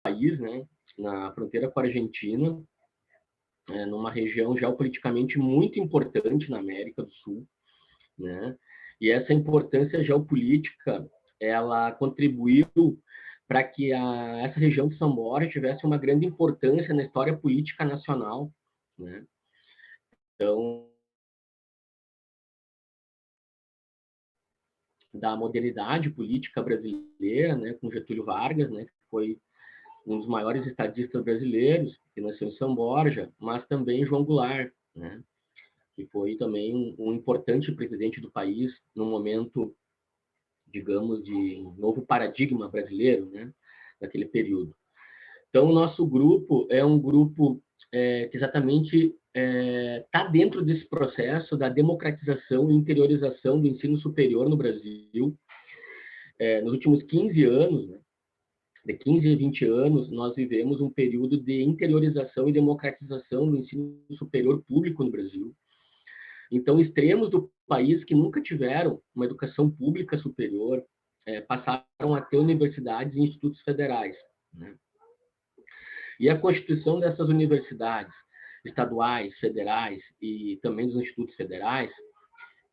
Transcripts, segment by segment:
país, né, na fronteira com a Argentina, numa região geopoliticamente muito importante na América do Sul, né? E essa importância geopolítica, ela contribuiu para que essa região de São Borja tivesse uma grande importância na história política nacional, né? Então, da modernidade política brasileira, né, com Getúlio Vargas, né, que foi um dos maiores estadistas brasileiros, que nasceu em São Borja, mas também João Goulart, né, que foi também um importante presidente do país no momento, digamos, de novo paradigma brasileiro, né, naquele período. Então, o nosso grupo é um grupo que exatamente está dentro desse processo da democratização e interiorização do ensino superior no Brasil. Nos últimos 15 anos, né, de 15 a 20 anos, nós vivemos um período de interiorização e democratização do ensino superior público no Brasil. Então, extremos do país que nunca tiveram uma educação pública superior passaram a ter universidades e institutos federais, né? E a constituição dessas universidades estaduais, federais e também dos institutos federais,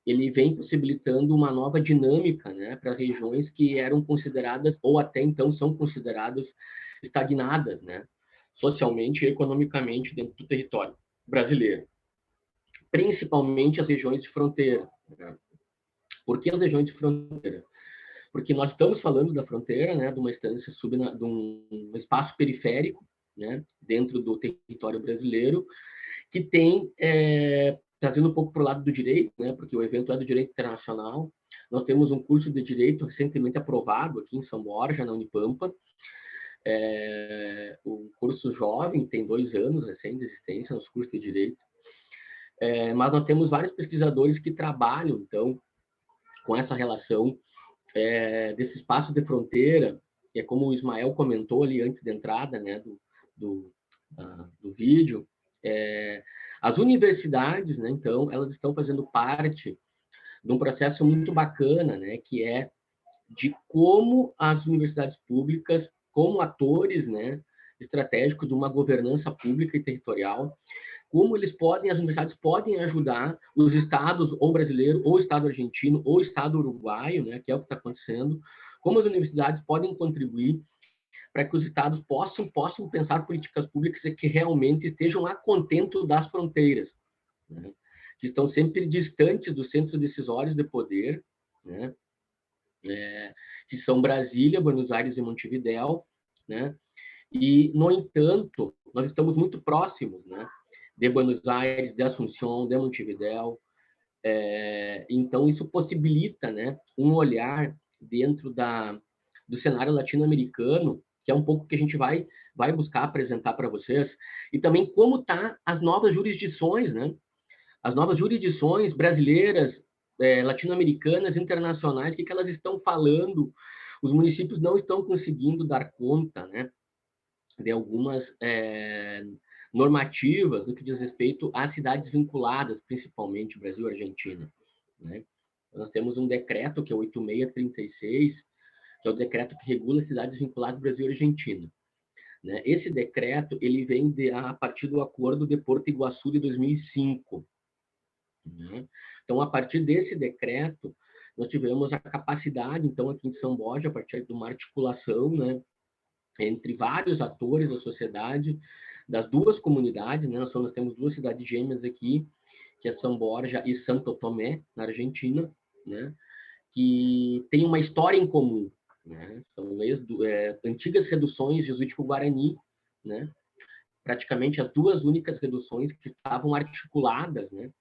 ele vem possibilitando uma nova dinâmica, né, para regiões que eram consideradas, ou até então são consideradas, estagnadas, né, socialmente e economicamente dentro do território brasileiro, principalmente as regiões de fronteira, né? Por que as regiões de fronteira? Porque nós estamos falando da fronteira, né, de uma instância de um espaço periférico, né, dentro do território brasileiro, que tem, trazendo um pouco para o lado do direito, né, porque o evento é do direito internacional. Nós temos um curso de direito recentemente aprovado aqui em São Borja, na Unipampa. O curso jovem tem 2 anos recém de existência, nos cursos de direito. Mas nós temos vários pesquisadores que trabalham, então, com essa relação desse espaço de fronteira, que é como o Ismael comentou ali antes da entrada, né, do vídeo. As universidades, né, então, elas estão fazendo parte de um processo muito bacana, né, que é de como as universidades públicas, como atores, né, estratégicos de uma governança pública e territorial, como as universidades podem ajudar os estados, ou brasileiro, ou estado argentino, ou estado uruguaio, né, que é o que está acontecendo, como as universidades podem contribuir para que os estados possam pensar políticas públicas que realmente estejam a contento das fronteiras, né, que estão sempre distantes dos centros decisórios de poder, né, que são Brasília, Buenos Aires e Montevidéu, né, e, no entanto, nós estamos muito próximos, né, de Buenos Aires, de Assunção, de Montevidéu. Então, isso possibilita, né, um olhar dentro do cenário latino-americano, que é um pouco que a gente vai buscar apresentar para vocês, e também como estão as novas jurisdições, né? As novas jurisdições brasileiras, latino-americanas, internacionais, o que elas estão falando? Os municípios não estão conseguindo dar conta, né, de algumas normativas no que diz respeito às cidades vinculadas, principalmente Brasil e Argentina, né? Nós temos um decreto, que é o 8636, que é o decreto que regula cidades vinculadas Brasil e Argentina, né? Esse decreto ele vem a partir do Acordo de Porto Iguaçu de 2005, né? Então, a partir desse decreto, nós tivemos a capacidade, então, aqui em São Borja, a partir de uma articulação, né, entre vários atores da sociedade, das duas comunidades, né? Nós temos 2 cidades gêmeas aqui, que é São Borja e Santo Tomé, na Argentina, né, que tem uma história em comum, né? São antigas reduções jesuítico-guarani, né? Praticamente as 2 únicas reduções que estavam articuladas, né,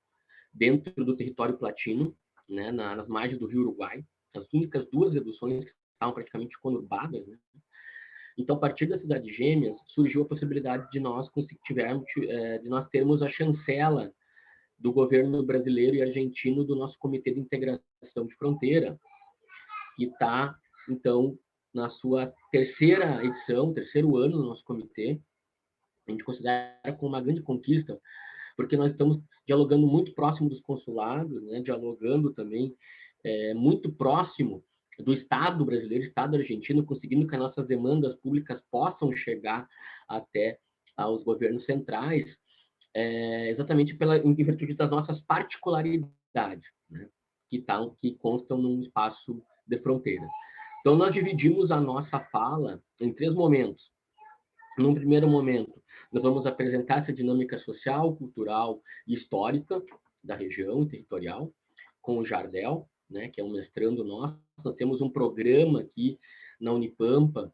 dentro do território platino, né, nas margens do Rio Uruguai, as únicas 2 reduções que estavam praticamente conurbadas, né? Então, a partir das cidades gêmeas, surgiu a possibilidade de nós termos a chancela do governo brasileiro e argentino do nosso Comitê de Integração de Fronteira, que está, então, na sua terceira edição, terceiro ano do nosso comitê. A gente considera como uma grande conquista, porque nós estamos dialogando muito próximo dos consulados, né, dialogando também muito próximo do Estado brasileiro, Estado argentino, conseguindo que as nossas demandas públicas possam chegar até aos governos centrais, exatamente em virtude das nossas particularidades, né, que constam num espaço de fronteira. Então, nós dividimos a nossa fala em 3 momentos. Num primeiro momento, nós vamos apresentar essa dinâmica social, cultural e histórica da região territorial, com o Jardel, né, que é um mestrando nosso. Nós temos um programa aqui na Unipampa,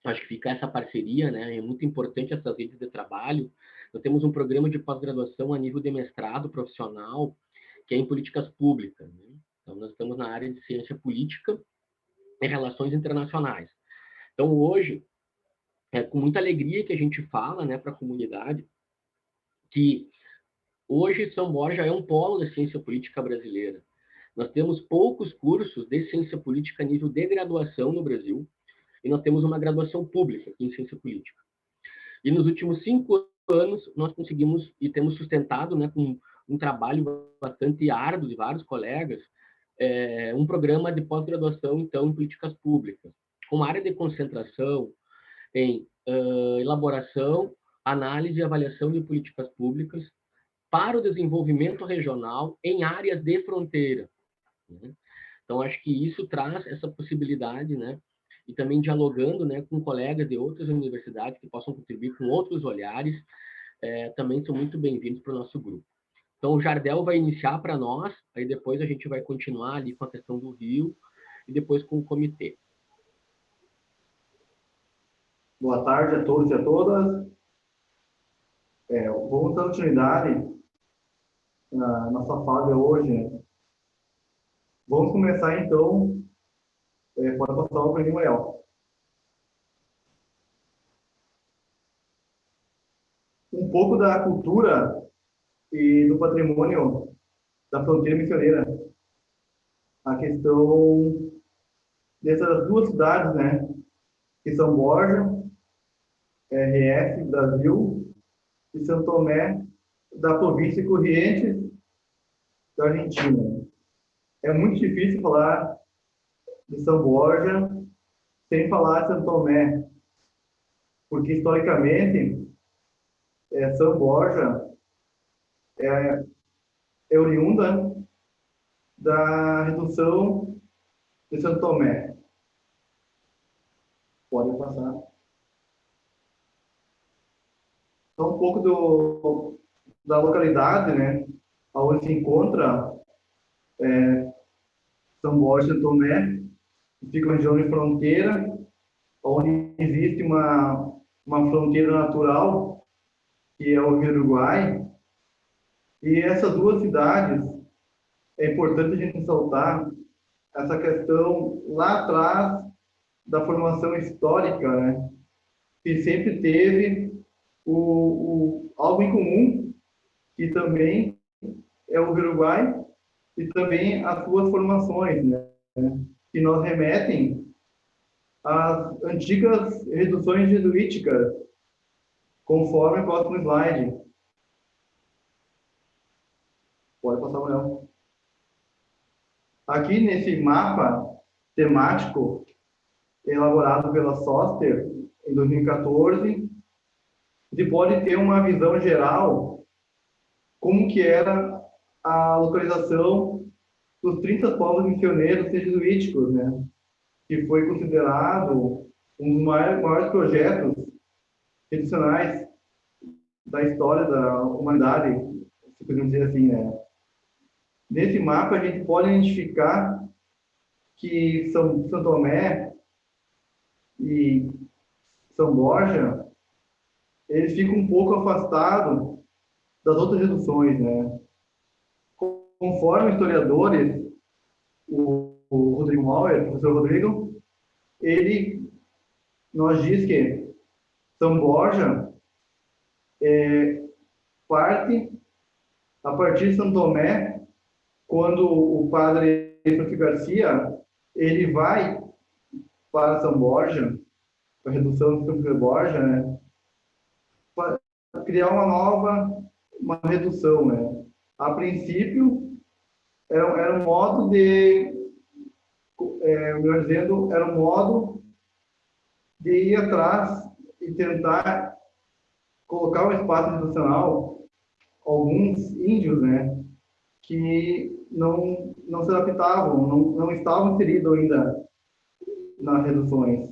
acho que fica essa parceria, né, é muito importante essas redes de trabalho. Nós temos um programa de pós-graduação a nível de mestrado profissional, que é em políticas públicas, né? Então, nós estamos na área de ciência política e relações internacionais. Então, hoje, é com muita alegria que a gente fala, né, para a comunidade que hoje São Borja é um polo da ciência política brasileira. Nós temos poucos cursos de ciência política a nível de graduação no Brasil, e nós temos uma graduação pública em ciência política. E nos últimos 5 anos, nós conseguimos e temos sustentado, né, com um trabalho bastante árduo de vários colegas, um programa de pós-graduação, então, em políticas públicas, com área de concentração em elaboração, análise e avaliação de políticas públicas para o desenvolvimento regional em áreas de fronteira, né? Então, acho que isso traz essa possibilidade, né? E também dialogando, né, com colegas de outras universidades que possam contribuir com outros olhares, também são muito bem-vindos para o nosso grupo. Então, o Jardel vai iniciar para nós, aí depois a gente vai continuar ali com a questão do Rio e depois com o comitê. Boa tarde a todos e a todas. Vamos dar continuidade na nossa fala de hoje, né? Vamos começar, então, pode passar o Bruno Mael. Um pouco da cultura e do patrimônio da fronteira missioneira. A questão dessas 2 cidades, né, que são Borja, RS, Brasil, e São Tomé, da província Corrientes, da Argentina. É muito difícil falar de São Borja sem falar de São Tomé, porque historicamente São Borja é oriunda da redução de São Tomé. Pode passar. Então, um pouco da localidade, né, onde se encontra São Borja e São Tomé, fica uma região de fronteira, onde existe uma fronteira natural, que é o Rio Uruguai. E essas 2 cidades, é importante a gente ressaltar essa questão lá atrás da formação histórica, né, que sempre teve algo em comum, que também é o Uruguai, e também as suas formações, né, que nos remetem às antigas reduções jesuíticas, conforme o próximo slide. Pode passar, Manuel. Aqui nesse mapa temático elaborado pela Soster em 2014, você pode ter uma visão geral como que era a localização dos 30 povos missioneiros jesuíticos, né? Que foi considerado um dos maiores projetos institucionais da história da humanidade, se podemos dizer assim, né? Nesse mapa, a gente pode identificar que São Tomé e São Borja, eles ficam um pouco afastados das outras reduções, né? Conforme historiadores, o Rodrigo Mauer, o professor Rodrigo, ele nos diz que São Borja parte a partir de São Tomé, quando o padre Francisco Garcia ele vai para São Borja, para a redução de São Borja, né, para criar uma redução, né. A princípio era um modo de melhor dizendo, era um modo de ir atrás e tentar colocar o espaço institucional alguns índios, né, que não se adaptavam, não estavam inseridos ainda nas reduções.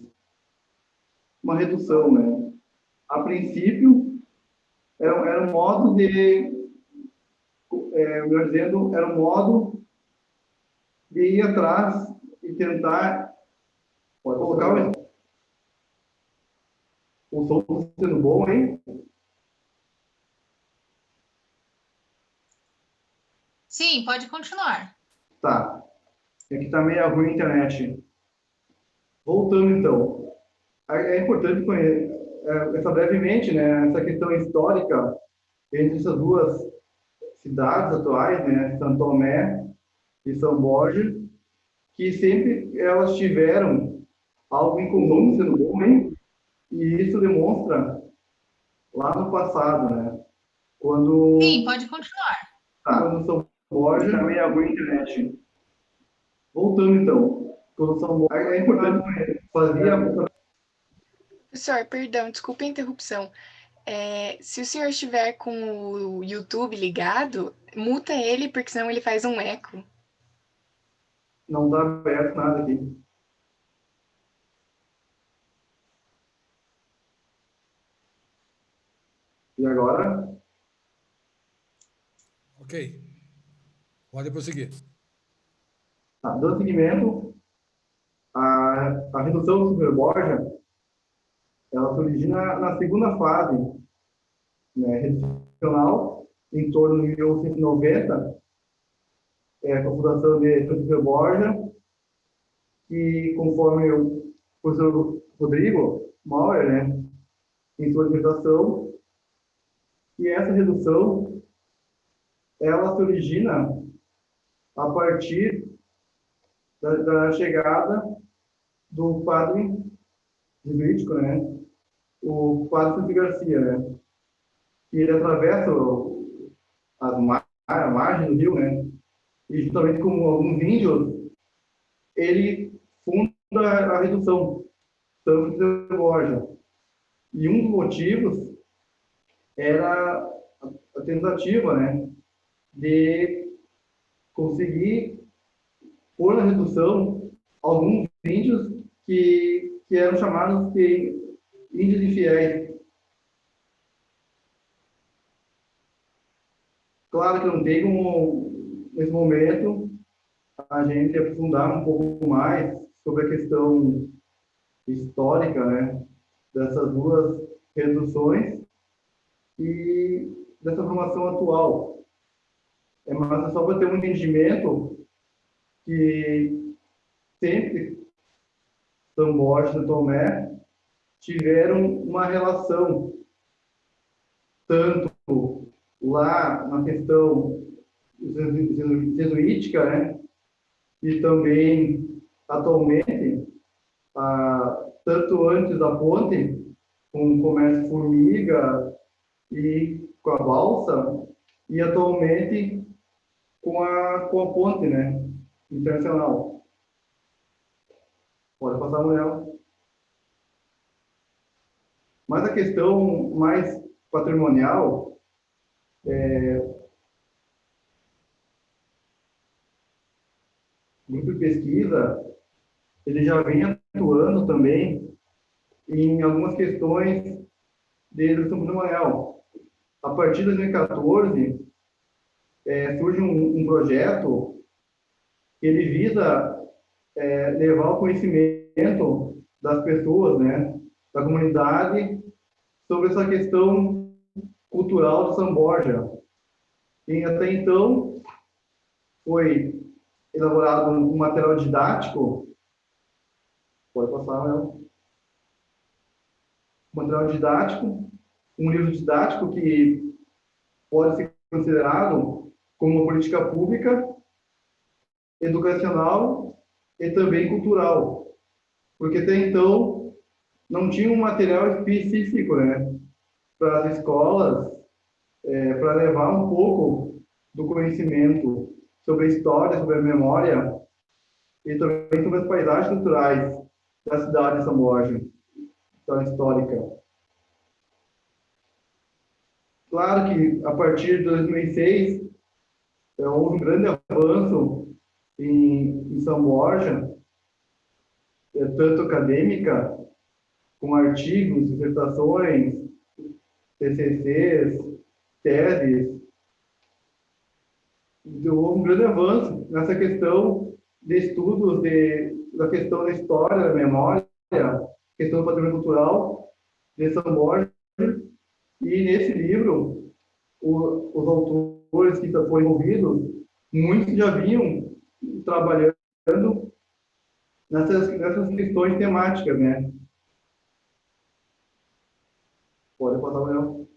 Uma redução, né? A princípio, era um modo de, melhor dizendo, era um modo de ir atrás e tentar colocar o som tá sendo bom, hein? Sim, pode continuar. Tá. Aqui tá meio ruim a internet. Voltando, então. É importante conhecer, essa brevemente, né, essa questão histórica entre essas duas cidades atuais, né, São Tomé e São Borja, que sempre elas tiveram algo em comum, sendo bom, hein? E isso demonstra lá no passado, né? Sim, Quando, pode continuar. quando São Borja... Tá meio ruim a internet. Voltando, então. Quando São Borja... É importante fazia... Professor, perdão, desculpe a interrupção. Se o senhor estiver com o YouTube ligado, muta ele, porque senão ele faz um eco. Não dá aberto nada aqui. E agora? Ok. Pode prosseguir. Tá, dando seguimento, a redução do superborja, ela se origina na segunda fase, né, reducional, em torno de 1990, com a fundação de Superborja, que, conforme o professor Rodrigo Mauer, né, em sua dissertação, que essa redução, ela se origina a partir da chegada do padre jesuítico, né, o padre Santo Garcia, né, que ele atravessa a margem do rio, né, e juntamente com alguns índios, ele funda a redução, tanto de Borja. E um dos motivos era a tentativa, né, de conseguir pôr na redução alguns índios que eram chamados de índios infiéis. Claro que não tem como, nesse momento, a gente aprofundar um pouco mais sobre a questão histórica, né, dessas duas reduções e dessa formação atual. Mas é só para ter um entendimento que sempre São Borja e São Tomé tiveram uma relação, tanto lá na questão jesuítica, né, e também atualmente, tanto antes da ponte, com o comércio formiga e com a balsa, e atualmente com a ponte, né, internacional. Pode passar, Manuel. Mas a questão mais patrimonial, o grupo de pesquisa, ele já vem atuando também em algumas questões de redução patrimonial. A partir de 2014, surge um projeto que ele visa levar o conhecimento das pessoas, né, da comunidade, sobre essa questão cultural de São Borja. E até então foi elaborado um material didático, pode passar, né? Um material didático, um livro didático que pode ser considerado como uma política pública, educacional e também cultural, porque até então não tinha um material específico, né, para as escolas, para levar um pouco do conhecimento sobre a história, sobre a memória e também sobre as paisagens culturais da cidade de São Borja, cidade histórica. Claro que, a partir de 2006, houve um grande avanço em São Borja, tanto acadêmica, com artigos, dissertações, TCCs, teses. Então, houve um grande avanço nessa questão de estudos da questão da história, da memória, questão do patrimônio cultural de São Borja. E nesse livro, os autores que foram envolvidos, muitos já vinham trabalhando nessas questões temáticas, né? Pode passar o Léo.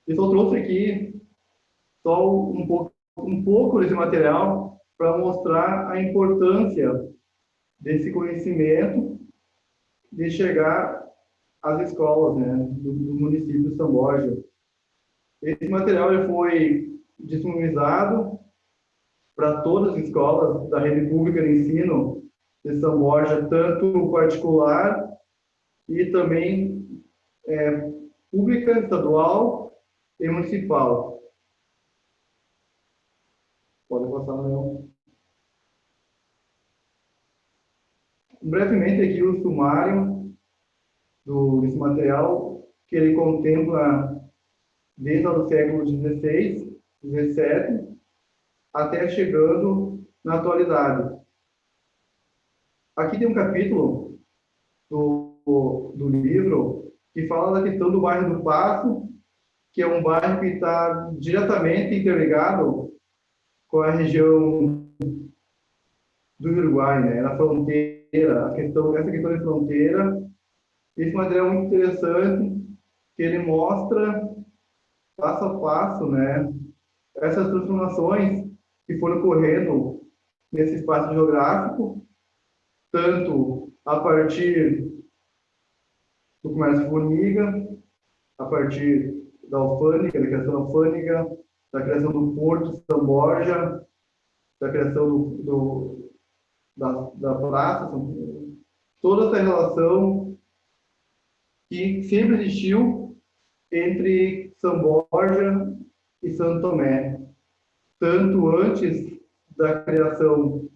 Eu só trouxe aqui só um pouco desse material para mostrar a importância desse conhecimento de chegar às escolas, né, do município de São Borja. Esse material ele foi disponibilizado para todas as escolas da rede pública de ensino de São Borja, tanto particular e também pública, estadual e municipal. Pode passar, não. Brevemente aqui o sumário desse material, que ele contempla desde o século XVI, XVII, até chegando na atualidade. Aqui tem um capítulo do livro que fala da questão do bairro do Passo, que é um bairro que está diretamente interligado com a região do Uruguai, né? Na fronteira, essa questão de fronteira. Esse material é muito interessante, que ele mostra passo a passo, né, essas transformações que foram ocorrendo nesse espaço geográfico, tanto a partir do comércio formiga, a partir da alfândega, da criação da alfândega, da criação do Porto de São Borja, da criação da praça, toda essa relação que sempre existiu entre São Borja e Santo Tomé, tanto antes da criação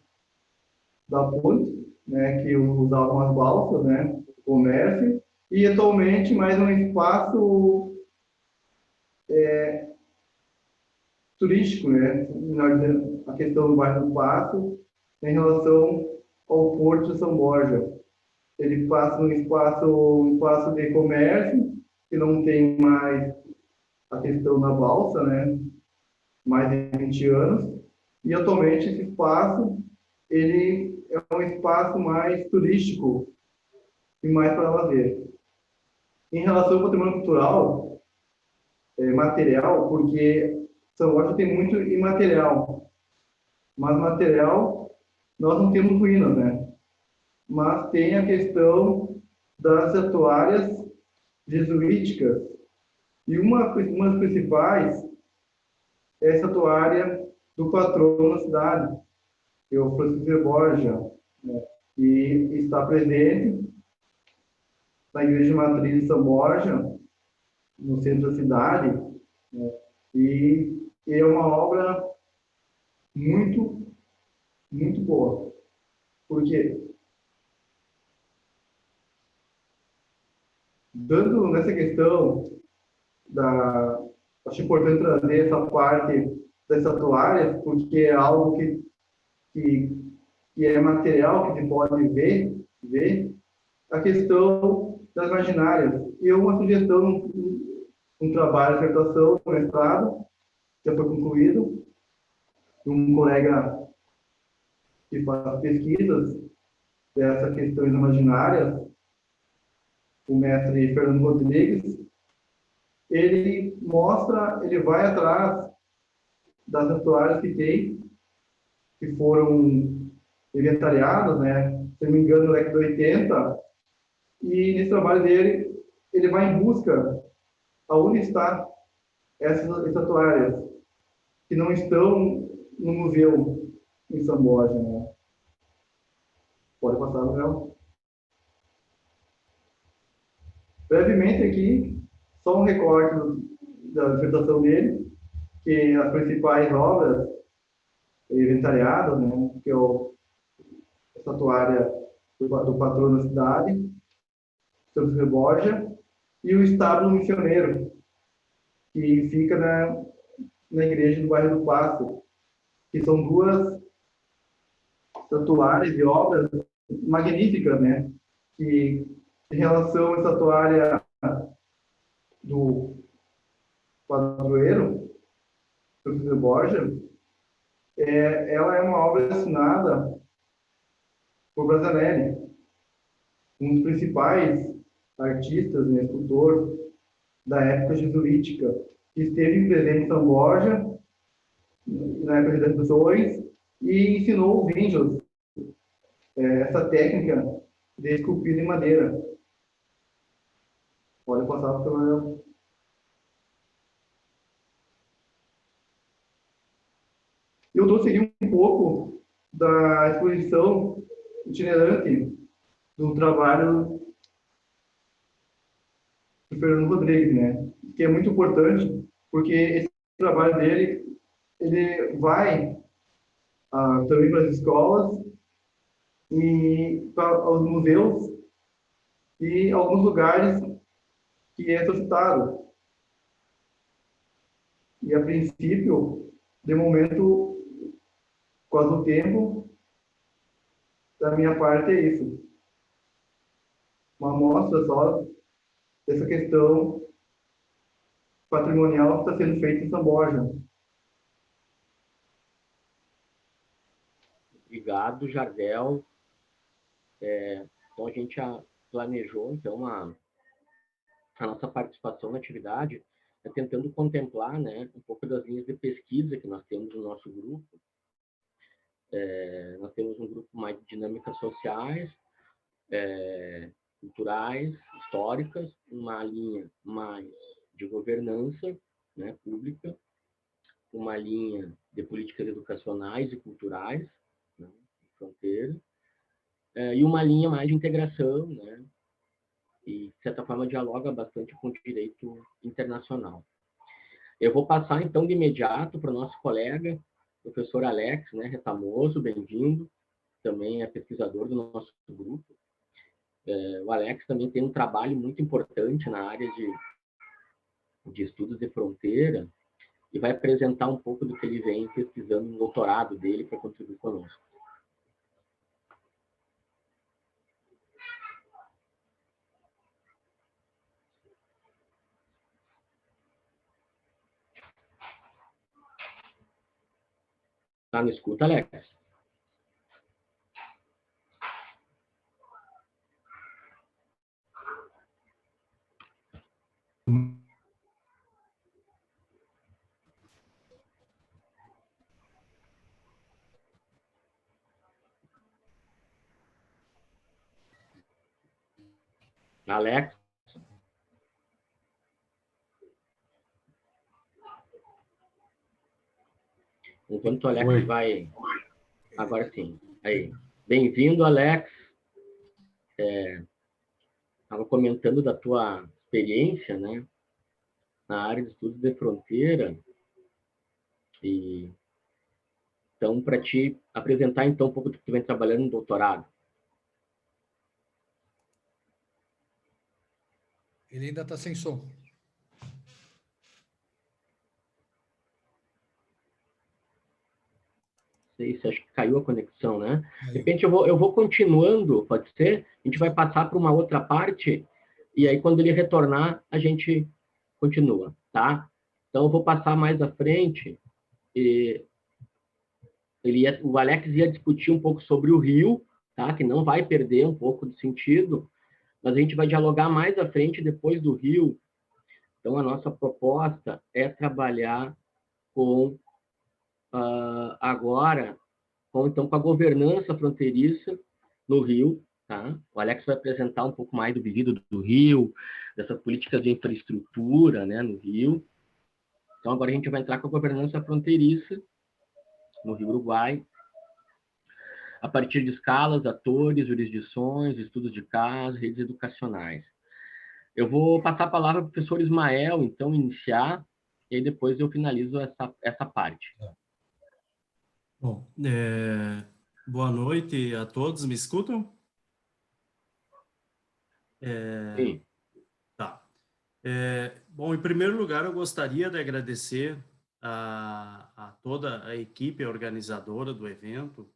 da ponte, né, que usavam as balsas, né, o comércio, e atualmente mais um espaço turístico, né, a questão do bairro do Passo, em relação ao Porto de São Borja. Ele passa um espaço de comércio, que não tem mais a questão da balsa, né, mais de 20 anos, e atualmente esse espaço ele é um espaço mais turístico e mais para lazer. Em relação ao patrimônio cultural, material, porque São Borja tem muito imaterial, mas material nós não temos ruínas, né? Mas tem a questão das estatuárias jesuíticas, e uma das principais é a estatuária do patrono da cidade, que é o Francisco de Borja, né, que está presente na Igreja Matriz de São Borja, no centro da cidade, né, e é uma obra muito, muito boa. Por quê? Dando nessa questão acho importante trazer essa parte das estatuárias, porque é algo que é material, que se pode ver a questão das imaginárias. E uma sugestão, um trabalho de dissertação, um mestrado, já foi concluído, de um colega que faz pesquisas dessa questão imaginárias, o mestre Fernando Rodrigues. Ele vai atrás das estatuárias que foram inventariadas, né, se não me engano, na década de 80, e nesse trabalho dele, ele vai em busca aonde está essas estatuárias, que não estão no museu, em São Borja, né? Pode passar, Miguel. Brevemente aqui, só um recorte da dissertação dele, que as principais obras inventariadas, né, que é a estatuária do patrono da cidade, São José Borja, e o estábulo missioneiro, que fica na igreja do bairro do Passo, que são duas estatuárias e obras magníficas, né, que em relação à estatuária do padroeiro, São José Borja, ela é uma obra assinada por Brasanelli, um dos principais artistas, né, escultor da época jesuítica, que esteve presente em São Borja, na época das missões, e ensinou os índios essa técnica de esculpir em madeira. Pode passar pela... Eu trouxe aqui um pouco da exposição itinerante do trabalho do Fernando Rodrigues, né? Que é muito importante, porque esse trabalho dele, ele vai também para as escolas e para os museus e alguns lugares que é solicitado. E, a princípio, de momento, quase o tempo, da minha parte é isso. Uma amostra só dessa questão patrimonial que está sendo feita em São Borja. Obrigado, Jardel. Então, a gente já planejou, então, a nossa participação na atividade, tentando contemplar, né, um pouco das linhas de pesquisa que nós temos no nosso grupo. Nós temos um grupo mais de dinâmicas sociais, culturais, históricas, uma linha mais de governança, né, pública, uma linha de políticas educacionais e culturais, né, fronteira, e uma linha mais de integração, né, e, de certa forma, dialoga bastante com o direito internacional. Eu vou passar, então, de imediato para o nosso colega, professor Alex, né, Retamoso, bem-vindo, também é pesquisador do nosso grupo. O Alex também tem um trabalho muito importante na área de estudos de fronteira e vai apresentar um pouco do que ele vem pesquisando no doutorado dele para contribuir conosco. Tá no escuta, Alex? Alex? Enquanto o Alex vai... Agora sim. Aí. Bem-vindo, Alex. Estava comentando da tua experiência, né, na área de estudos de fronteira. E então, para te apresentar então um pouco do que tu vem trabalhando no doutorado. Ele ainda está sem som. Sei se acho que caiu a conexão, né? De repente eu vou continuando, pode ser? A gente vai passar para uma outra parte e aí quando ele retornar a gente continua, tá? Então eu vou passar mais à frente e o Alex ia discutir um pouco sobre o rio, tá? Que não vai perder um pouco do sentido, mas a gente vai dialogar mais à frente depois do rio. Então a nossa proposta é trabalhar com agora então, com a governança fronteiriça no Rio, tá? O Alex vai apresentar um pouco mais do vivido do Rio, dessas políticas de infraestrutura, né, no Rio. Então, agora a gente vai entrar com a governança fronteiriça no Rio Uruguai a partir de escalas, atores, jurisdições, estudos de caso, redes educacionais. Eu vou passar a palavra para o professor Ismael, então, iniciar, e aí depois eu finalizo essa parte. Bom, boa noite a todos, me escutam? Sim. Tá. Bom, em primeiro lugar, eu gostaria de agradecer a toda a equipe organizadora do evento,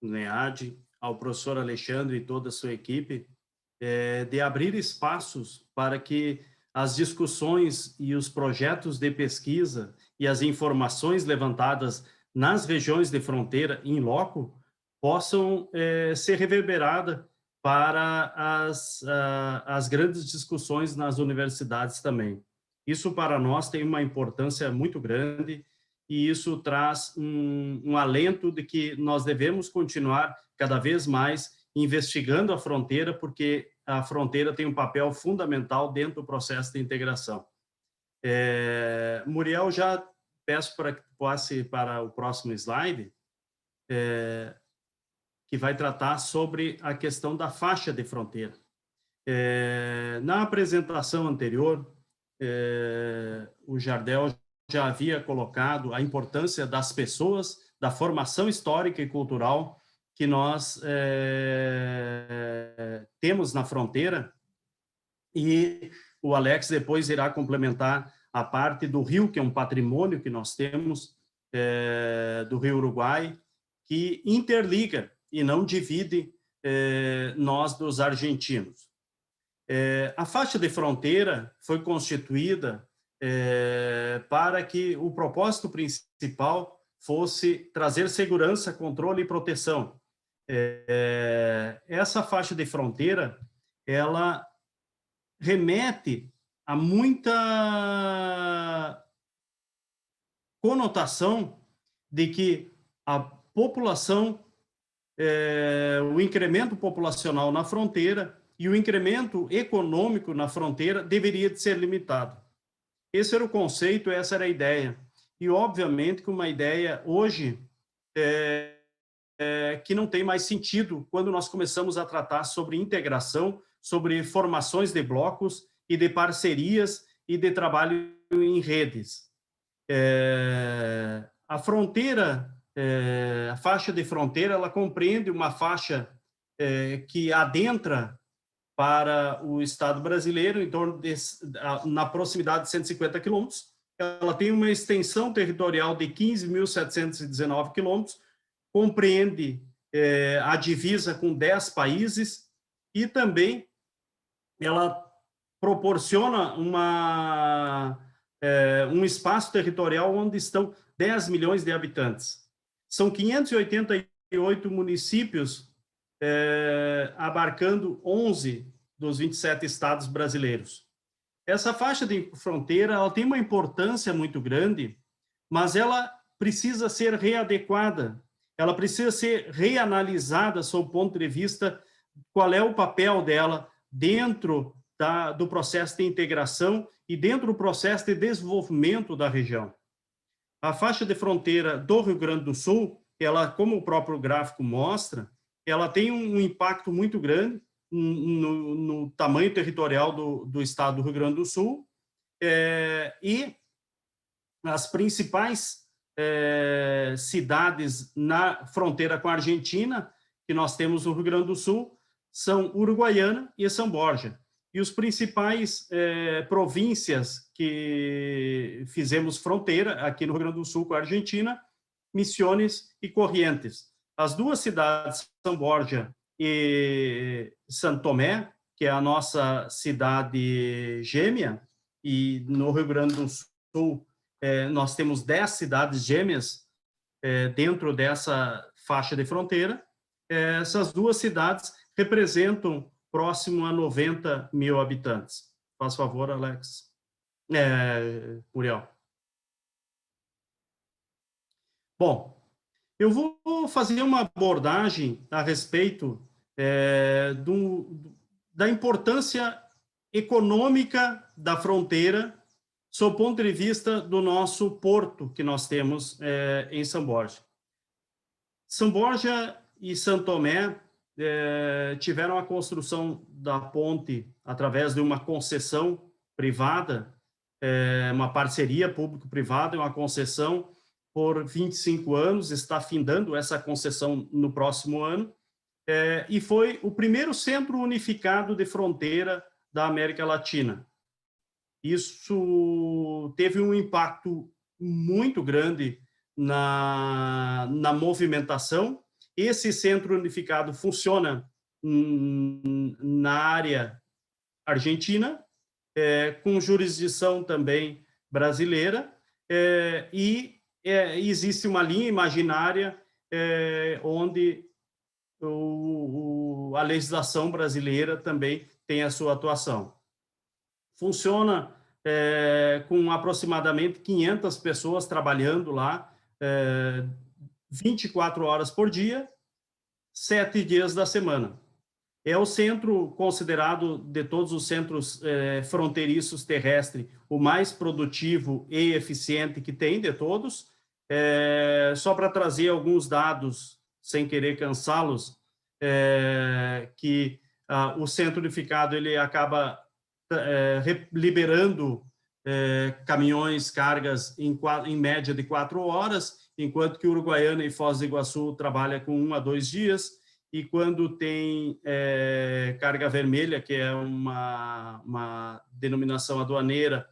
o NEAD, ao professor Alexandre e toda a sua equipe, de abrir espaços para que as discussões e os projetos de pesquisa e as informações levantadas nas regiões de fronteira, em loco, possam ser reverberadas para as grandes discussões nas universidades também. Isso, para nós, tem uma importância muito grande e isso traz um alento de que nós devemos continuar cada vez mais investigando a fronteira, porque a fronteira tem um papel fundamental dentro do processo de integração. Muriel, já peço para que passe para o próximo slide, que vai tratar sobre a questão da faixa de fronteira. Na apresentação anterior, o Jardel já havia colocado a importância das pessoas, da formação histórica e cultural que nós temos na fronteira, e o Alex depois irá complementar a parte do rio, que é um patrimônio que nós temos, do Rio Uruguai, que interliga e não divide nós dos argentinos. A faixa de fronteira foi constituída para que o propósito principal fosse trazer segurança, controle e proteção. Essa faixa de fronteira, ela remete a muita conotação de que a população, o incremento populacional na fronteira e o incremento econômico na fronteira deveria de ser limitado. Esse era o conceito, essa era a ideia. E, obviamente, que uma ideia hoje que não tem mais sentido quando nós começamos a tratar sobre integração, sobre formações de blocos e de parcerias e de trabalho em redes. A fronteira, a faixa de fronteira, ela compreende uma faixa que adentra para o Estado brasileiro, em torno na proximidade de 150 quilômetros. Ela tem uma extensão territorial de 15.719 quilômetros, compreende a divisa com 10 países e também ela proporciona um espaço territorial onde estão 10 milhões de habitantes. São 588 municípios abarcando 11 dos 27 estados brasileiros. Essa faixa de fronteira, ela tem uma importância muito grande, mas ela precisa ser readequada, ela precisa ser reanalisada sob o ponto de vista qual é o papel dela dentro do processo de integração e dentro do processo de desenvolvimento da região. A faixa de fronteira do Rio Grande do Sul, ela, como o próprio gráfico mostra, ela tem um impacto muito grande no tamanho territorial do estado do Rio Grande do Sul, e as principais cidades na fronteira com a Argentina, que nós temos no Rio Grande do Sul, são Uruguaiana e São Borja. E os principais províncias que fizemos fronteira aqui no Rio Grande do Sul com a Argentina, Misiones e Corrientes. As duas cidades, São Borja e Santo Tomé, que é a nossa cidade gêmea, e no Rio Grande do Sul nós temos 10 cidades gêmeas dentro dessa faixa de fronteira. Essas duas cidades representam próximo a 90 mil habitantes. Faz favor, Alex. Muriel. Bom, eu vou fazer uma abordagem a respeito da importância econômica da fronteira sob o ponto de vista do nosso porto que nós temos em São Borja. São Borja e São Tomé tiveram a construção da ponte através de uma concessão privada, uma parceria público-privada, uma concessão por 25 anos, está findando essa concessão no próximo ano, e foi o primeiro centro unificado de fronteira da América Latina. Isso teve um impacto muito grande na movimentação. Esse centro unificado funciona na área argentina, com jurisdição também brasileira, e existe uma linha imaginária onde a legislação brasileira também tem a sua atuação. Funciona com aproximadamente 500 pessoas trabalhando lá, 24 horas por dia, 7 dias da semana. É o centro considerado, de todos os centros fronteiriços terrestres, o mais produtivo e eficiente que tem de todos. Só para trazer alguns dados, sem querer cansá-los, que o centro unificado ele acaba liberando caminhões, cargas em média de 4 horas, enquanto que Uruguaiana e Foz do Iguaçu trabalha com 1 a 2 dias, e quando tem carga vermelha, que é uma denominação aduaneira,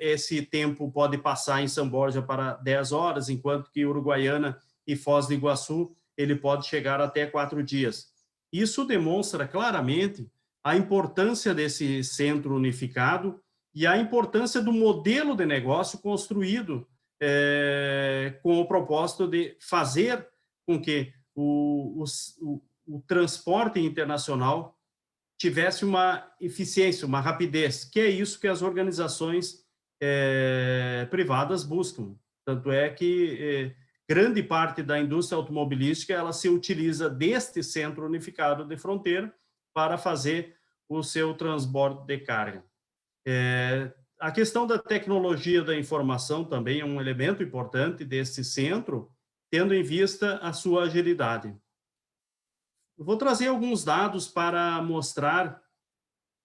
esse tempo pode passar em São Borja para 10 horas, enquanto que Uruguaiana e Foz do Iguaçu ele pode chegar até 4 dias. Isso demonstra claramente a importância desse centro unificado e a importância do modelo de negócio construído com o propósito de fazer com que o transporte internacional tivesse uma eficiência, uma rapidez, que é isso que as organizações privadas buscam. Tanto é que grande parte da indústria automobilística ela se utiliza deste centro unificado de fronteira para fazer o seu transbordo de carga. A questão da tecnologia da informação também é um elemento importante desse centro, tendo em vista a sua agilidade. Eu vou trazer alguns dados para mostrar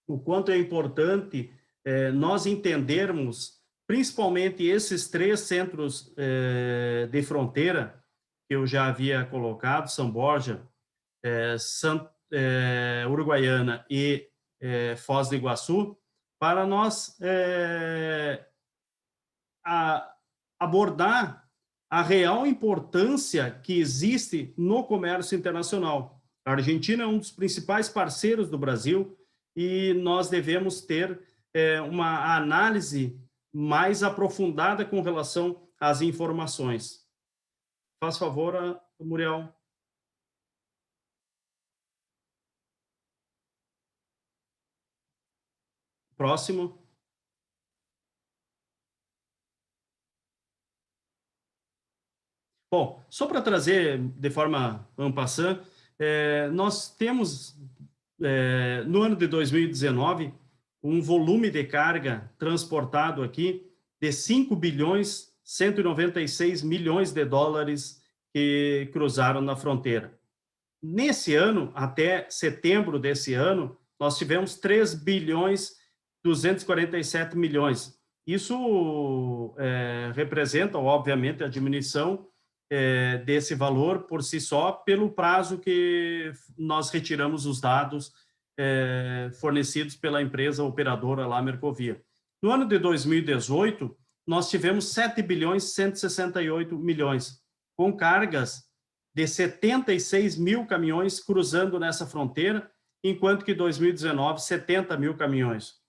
o quanto é importante nós entendermos, principalmente esses 3 centros de fronteira que eu já havia colocado, São Borja, Uruguaiana e Foz do Iguaçu, para nós abordar a real importância que existe no comércio internacional. A Argentina é um dos principais parceiros do Brasil e nós devemos ter uma análise mais aprofundada com relação às informações. Faz favor, Muriel. Próximo. Bom, só para trazer de forma en passant, nós temos, no ano de 2019, um volume de carga transportado aqui de 5 bilhões 196 milhões de dólares que cruzaram na fronteira. Nesse ano, até setembro desse ano, nós tivemos 3 bilhões 247 milhões. Isso representa, obviamente, a diminuição desse valor por si só, pelo prazo que nós retiramos os dados fornecidos pela empresa operadora lá, Mercovia. No ano de 2018, nós tivemos 7 bilhões 168 milhões, com cargas de 76 mil caminhões cruzando nessa fronteira, enquanto que em 2019, 70 mil caminhões.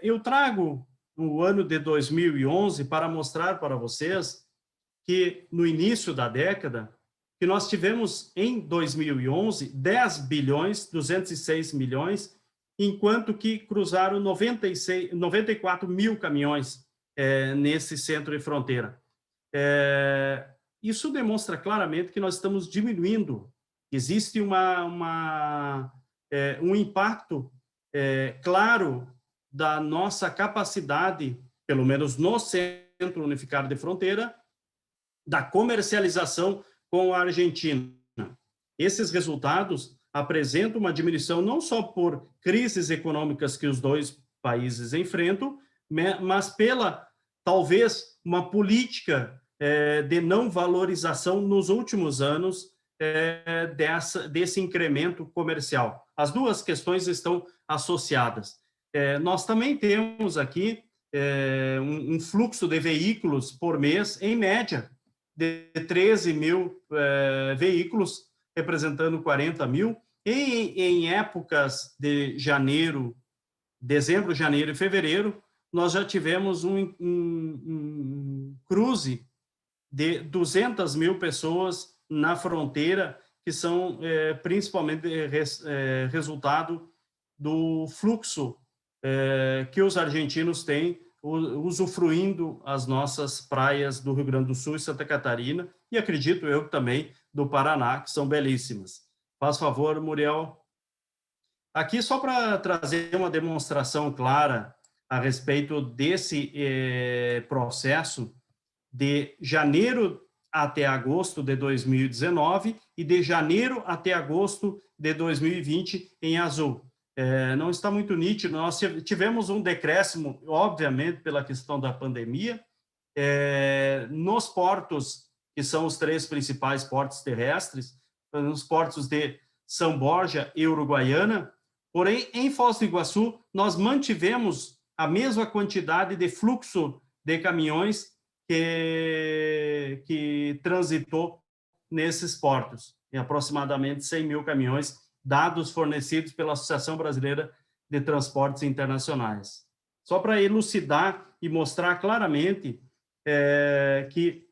Eu trago o ano de 2011 para mostrar para vocês que no início da década, que nós tivemos em 2011 10 bilhões 206 milhões, enquanto que cruzaram 94 mil caminhões nesse centro de fronteira. Isso demonstra claramente que nós estamos diminuindo. Existe um impacto claro da nossa capacidade, pelo menos no Centro Unificado de Fronteira, da comercialização com a Argentina. Esses resultados apresentam uma diminuição não só por crises econômicas que os dois países enfrentam, mas pela, talvez, uma política de não valorização nos últimos anos desse incremento comercial. As duas questões estão associadas. Nós também temos aqui um fluxo de veículos por mês, em média, de 13 mil veículos, representando 40 mil. Em épocas de dezembro, janeiro e fevereiro, nós já tivemos um cruze de 200 mil pessoas na fronteira, que são principalmente resultado do fluxo que os argentinos têm usufruindo as nossas praias do Rio Grande do Sul e Santa Catarina, e acredito eu também do Paraná, que são belíssimas. Faz favor, Muriel. Aqui, só para trazer uma demonstração clara a respeito desse processo de janeiro até agosto de 2019 e de janeiro até agosto de 2020 em azul. Não está muito nítido, nós tivemos um decréscimo, obviamente, pela questão da pandemia, nos portos, que são os 3 principais portos terrestres, nos portos de São Borja e Uruguaiana, porém, em Foz do Iguaçu, nós mantivemos a mesma quantidade de fluxo de caminhões que transitou nesses portos, em aproximadamente 100 mil caminhões, dados fornecidos pela Associação Brasileira de Transportes Internacionais. Só para elucidar e mostrar claramente que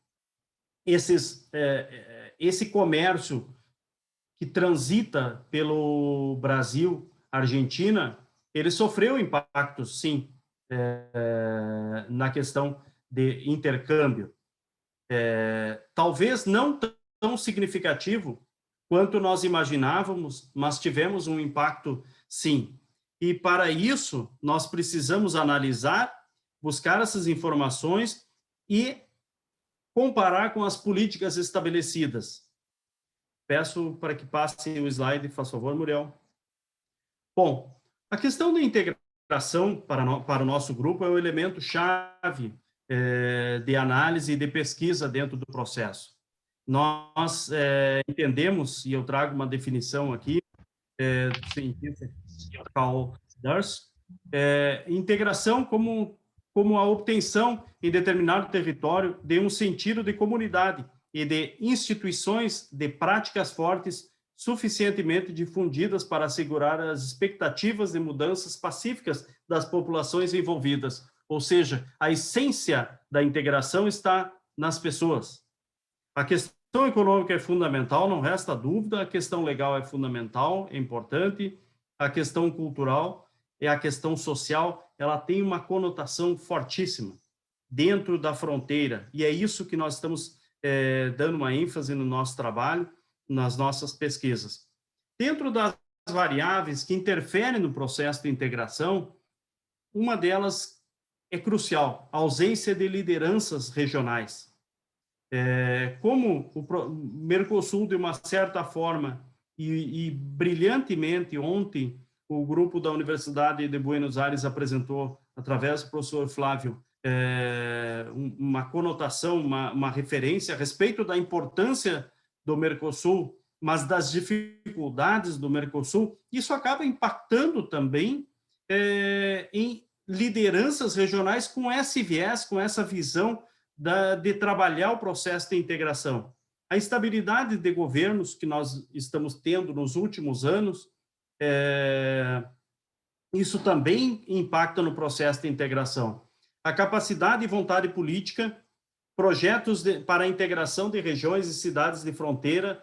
esse comércio que transita pelo Brasil, Argentina, ele sofreu impactos, sim, na questão de intercâmbio. Talvez não tão significativo quanto nós imaginávamos, mas tivemos um impacto, sim. E, para isso, nós precisamos analisar, buscar essas informações e comparar com as políticas estabelecidas. Peço para que passe o slide, faz favor, Muriel. Bom, a questão da integração para o nosso grupo é um elemento chave de análise e de pesquisa dentro do processo. Nós entendemos, e eu trago uma definição aqui, do cientista Karl Durs, integração como a obtenção em determinado território de um sentido de comunidade e de instituições de práticas fortes suficientemente difundidas para assegurar as expectativas de mudanças pacíficas das populações envolvidas. Ou seja, a essência da integração está nas pessoas. A questão econômica é fundamental, não resta dúvida, a questão legal é fundamental, é importante, a questão cultural e a questão social, ela tem uma conotação fortíssima dentro da fronteira, e é isso que nós estamos dando uma ênfase no nosso trabalho, nas nossas pesquisas. Dentro das variáveis que interferem no processo de integração, uma delas é crucial, a ausência de lideranças regionais. Como o Mercosul, de uma certa forma, e brilhantemente ontem, o grupo da Universidade de Buenos Aires apresentou, através do professor Flávio, uma conotação, uma referência a respeito da importância do Mercosul, mas das dificuldades do Mercosul, isso acaba impactando também em lideranças regionais com esse viés, com essa visão de trabalhar o processo de integração. A instabilidade de governos que nós estamos tendo nos últimos anos, isso também impacta no processo de integração. A capacidade e vontade política, projetos para a integração de regiões e cidades de fronteira,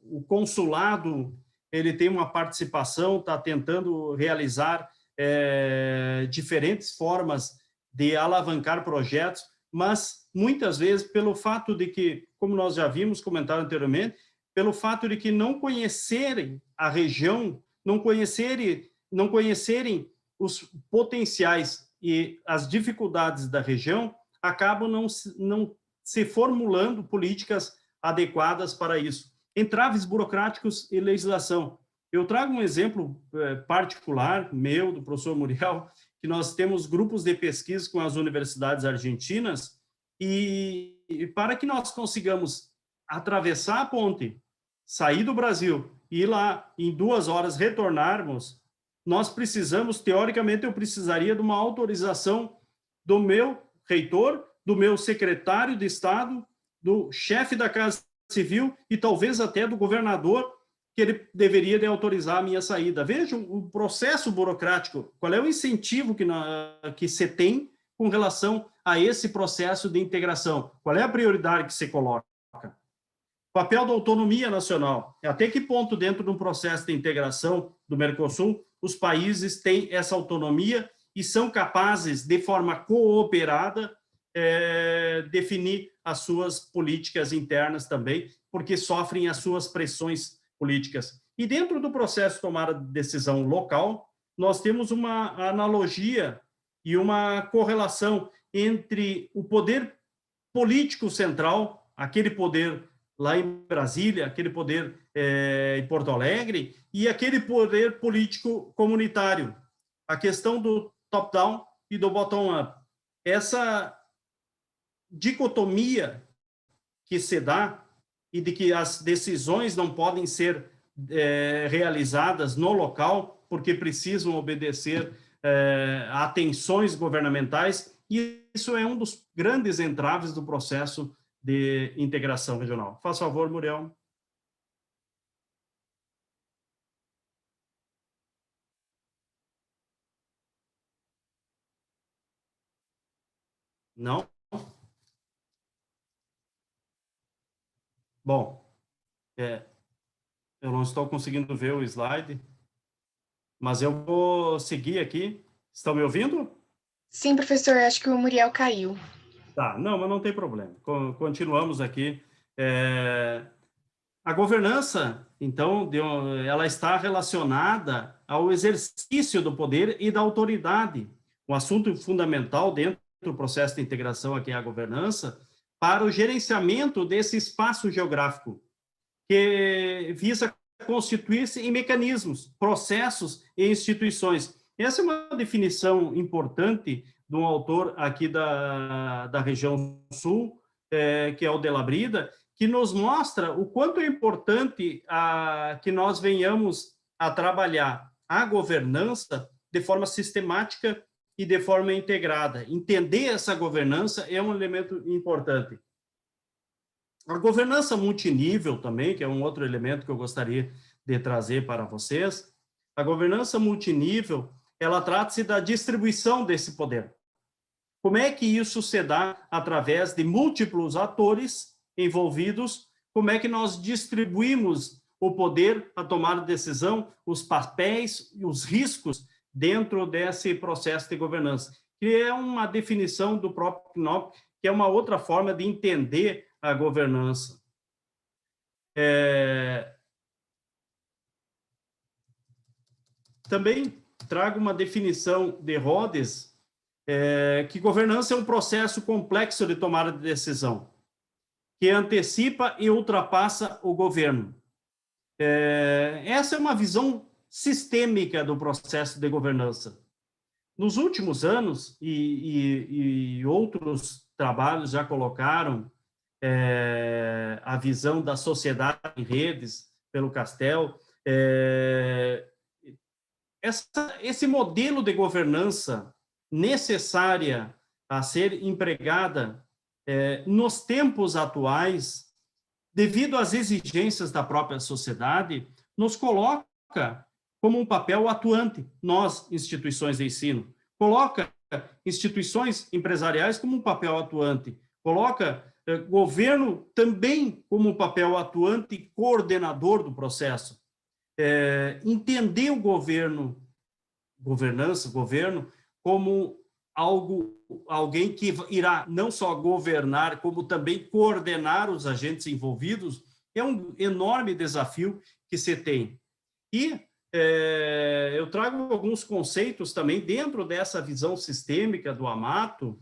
o consulado ele tem uma participação, está tentando realizar diferentes formas de alavancar projetos, mas muitas vezes pelo fato de que, como nós já vimos comentado anteriormente, pelo fato de que não conhecerem a região, não conhecerem os potenciais e as dificuldades da região, acabam não se formulando políticas adequadas para isso. Entraves burocráticos e legislação. Eu trago um exemplo particular meu, do professor Muriel, que nós temos grupos de pesquisa com as universidades argentinas e para que nós consigamos atravessar a ponte, sair do Brasil e ir lá em 2 horas retornarmos, nós precisamos, teoricamente, eu precisaria de uma autorização do meu reitor, do meu secretário de Estado, do chefe da Casa Civil e talvez até do governador, que ele deveria de autorizar a minha saída. Vejam o processo burocrático, qual é o incentivo que você tem com relação a esse processo de integração? Qual é a prioridade que você coloca? Papel da autonomia nacional. Até que ponto, dentro de um processo de integração do Mercosul, os países têm essa autonomia e são capazes, de forma cooperada, definir as suas políticas internas também, porque sofrem as suas pressões políticas. E dentro do processo de tomada de decisão local, nós temos uma analogia e uma correlação entre o poder político central, aquele poder lá em Brasília, aquele poder em Porto Alegre, e aquele poder político comunitário. A questão do top-down e do bottom-up. Essa dicotomia que se dá e de que as decisões não podem ser realizadas no local porque precisam obedecer a tensões governamentais, e isso é um dos grandes entraves do processo de integração regional. Faz favor, Muriel. Não? Bom, eu não estou conseguindo ver o slide, mas eu vou seguir aqui. Estão me ouvindo? Sim, professor, acho que o Muriel caiu. Tá, não, mas não tem problema. Continuamos aqui. A governança, então, ela está relacionada ao exercício do poder e da autoridade. Um assunto fundamental dentro do processo de integração aqui é a governança, para o gerenciamento desse espaço geográfico, que visa constituir-se em mecanismos, processos e instituições. Essa é uma definição importante de um autor aqui da região sul, que é o Della Brida, que nos mostra o quanto é importante que nós venhamos a trabalhar a governança de forma sistemática e de forma integrada. Entender essa governança é um elemento importante. A governança multinível também, que é um outro elemento que eu gostaria de trazer para vocês. A governança multinível, ela trata-se da distribuição desse poder. Como é que isso se dá através de múltiplos atores envolvidos? Como é que nós distribuímos o poder, a tomar decisão, os papéis e os riscos dentro desse processo de governança? Que é uma definição do próprio Knopf, que é uma outra forma de entender a governança. Também trago uma definição de Rhodes, que governança é um processo complexo de tomada de decisão, que antecipa e ultrapassa o governo. Essa é uma visão sistêmica do processo de governança. Nos últimos anos, e outros trabalhos já colocaram a visão da sociedade em redes, pelo Castel, esse modelo de governança necessária a ser empregada nos tempos atuais, devido às exigências da própria sociedade, nos coloca como um papel atuante, nós, instituições de ensino, coloca instituições empresariais como um papel atuante, coloca governo também como um papel atuante e coordenador do processo. Entender o governo, governo, como alguém que irá não só governar, como também coordenar os agentes envolvidos, é um enorme desafio que se tem. E eu trago alguns conceitos também dentro dessa visão sistêmica do Amato,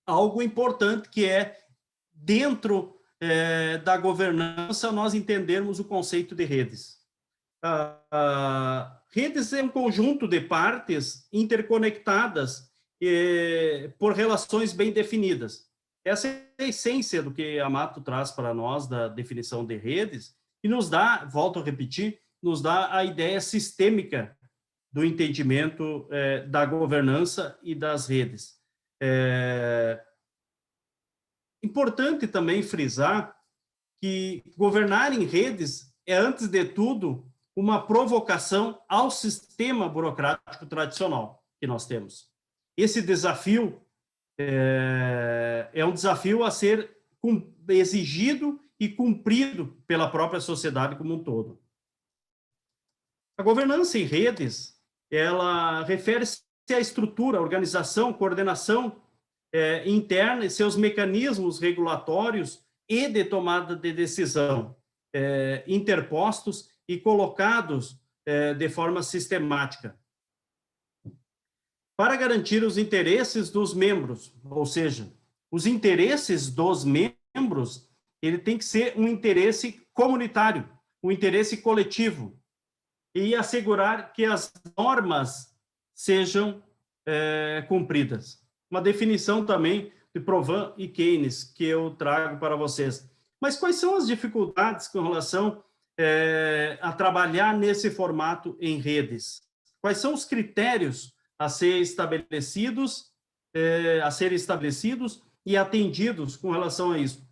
algo importante que é dentro da governança nós entendermos o conceito de redes. Redes é um conjunto de partes interconectadas por relações bem definidas. Essa é a essência do que a Mato traz para nós, da definição de redes, e nos dá, volto a repetir, nos dá a ideia sistêmica do entendimento da governança e das redes. Importante também frisar que governar em redes é, antes de tudo, uma provocação ao sistema burocrático tradicional que nós temos. Esse desafio é um desafio a ser exigido e cumprido pela própria sociedade como um todo. A governança em redes, ela refere-se à estrutura, organização, coordenação interna e seus mecanismos regulatórios e de tomada de decisão interpostos e colocados de forma sistemática para garantir os interesses dos membros, ou seja, os interesses dos membros, ele tem que ser um interesse comunitário, um interesse coletivo, e assegurar que as normas sejam cumpridas. Uma definição também de Provan e Keynes, que eu trago para vocês. Mas quais são as dificuldades com relação a trabalhar nesse formato em redes? Quais são os critérios a serem estabelecidos e atendidos com relação a isso?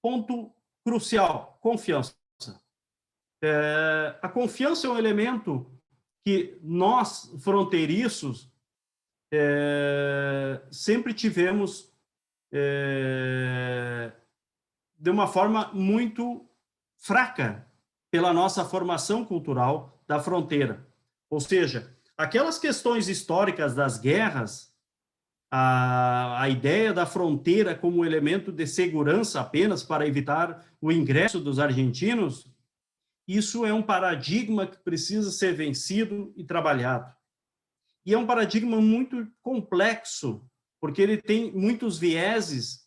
Ponto crucial, confiança. A confiança é um elemento que nós, fronteiriços, sempre tivemos de uma forma muito fraca pela nossa formação cultural da fronteira. Ou seja, aquelas questões históricas das guerras, a ideia da fronteira como elemento de segurança apenas para evitar o ingresso dos argentinos, isso é um paradigma que precisa ser vencido e trabalhado. E é um paradigma muito complexo, porque ele tem muitos vieses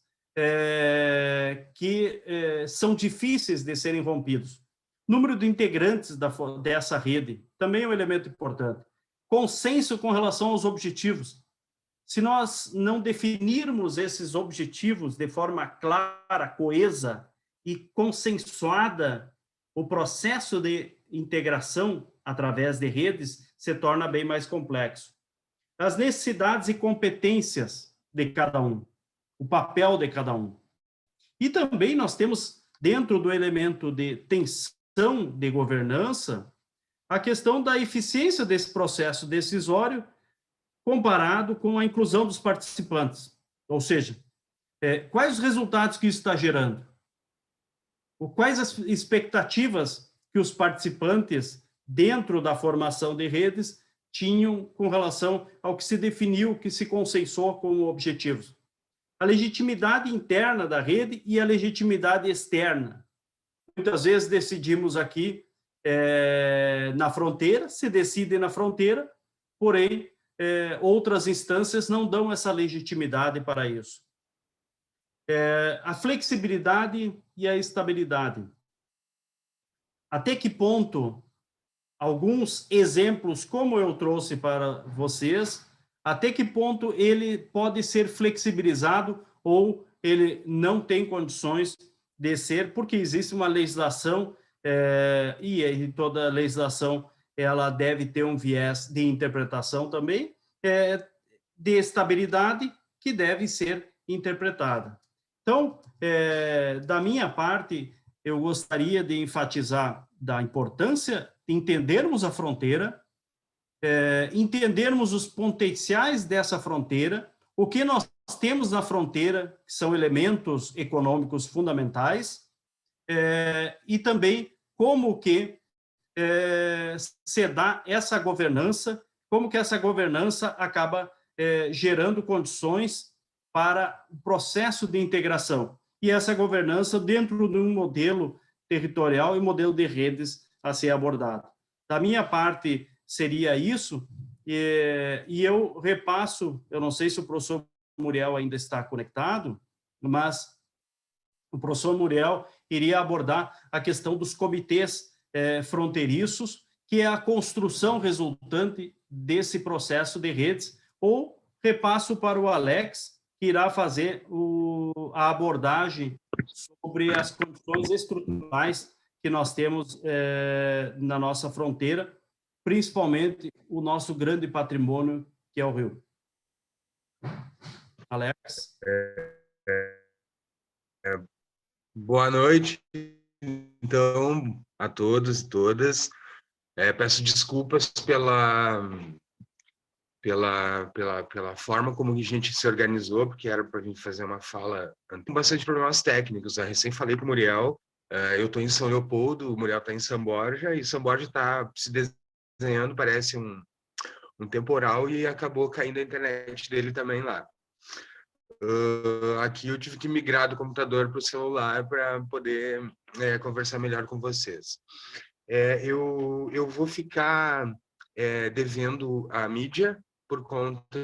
que são difíceis de serem rompidos. Número de integrantes dessa rede também é um elemento importante. Consenso com relação aos objetivos. Se nós não definirmos esses objetivos de forma clara, coesa e consensuada, o processo de integração através de redes se torna bem mais complexo. As necessidades e competências de cada um, o papel de cada um. E também nós temos, dentro do elemento de tensão de governança, a questão da eficiência desse processo decisório comparado com a inclusão dos participantes. Ou seja, quais os resultados que isso está gerando? Quais as expectativas que os participantes, dentro da formação de redes, tinham com relação ao que se definiu, que se consensuou como objetivos? A legitimidade interna da rede e a legitimidade externa. Muitas vezes decidimos aqui na fronteira, se decide na fronteira, porém, outras instâncias não dão essa legitimidade para isso. A flexibilidade e a estabilidade. Até que ponto alguns exemplos, como eu trouxe para vocês, até que ponto ele pode ser flexibilizado ou ele não tem condições de ser, porque existe uma legislação e toda legislação ela deve ter um viés de interpretação também, de estabilidade que deve ser interpretada. Então, da minha parte, eu gostaria de enfatizar da importância de entendermos a fronteira, entendermos os potenciais dessa fronteira, o que nós temos na fronteira, que são elementos econômicos fundamentais, e também como que se dá essa governança, como que essa governança acaba gerando condições para o processo de integração. E essa governança dentro de um modelo territorial e modelo de redes a ser abordado. Da minha parte, seria isso, e eu repasso, eu não sei se o professor Muriel ainda está conectado, mas o professor Muriel iria abordar a questão dos comitês fronteiriços, que é a construção resultante desse processo de redes, ou repasso para o Alex, que irá fazer a abordagem sobre as condições estruturais que nós temos na nossa fronteira, principalmente o nosso grande patrimônio, que é o rio. Alex? Boa noite, então, a todos e todas. Peço desculpas pela forma como a gente se organizou, porque era para a gente fazer uma fala com bastante problemas técnicos. Eu recém falei para o Muriel, eu estou em São Leopoldo, o Muriel está em São Borja, e São Borja está se desenhando, parece um temporal, e acabou caindo a internet dele também lá. Aqui eu tive que migrar do computador para o celular para poder conversar melhor com vocês. Eu vou ficar devendo a mídia por conta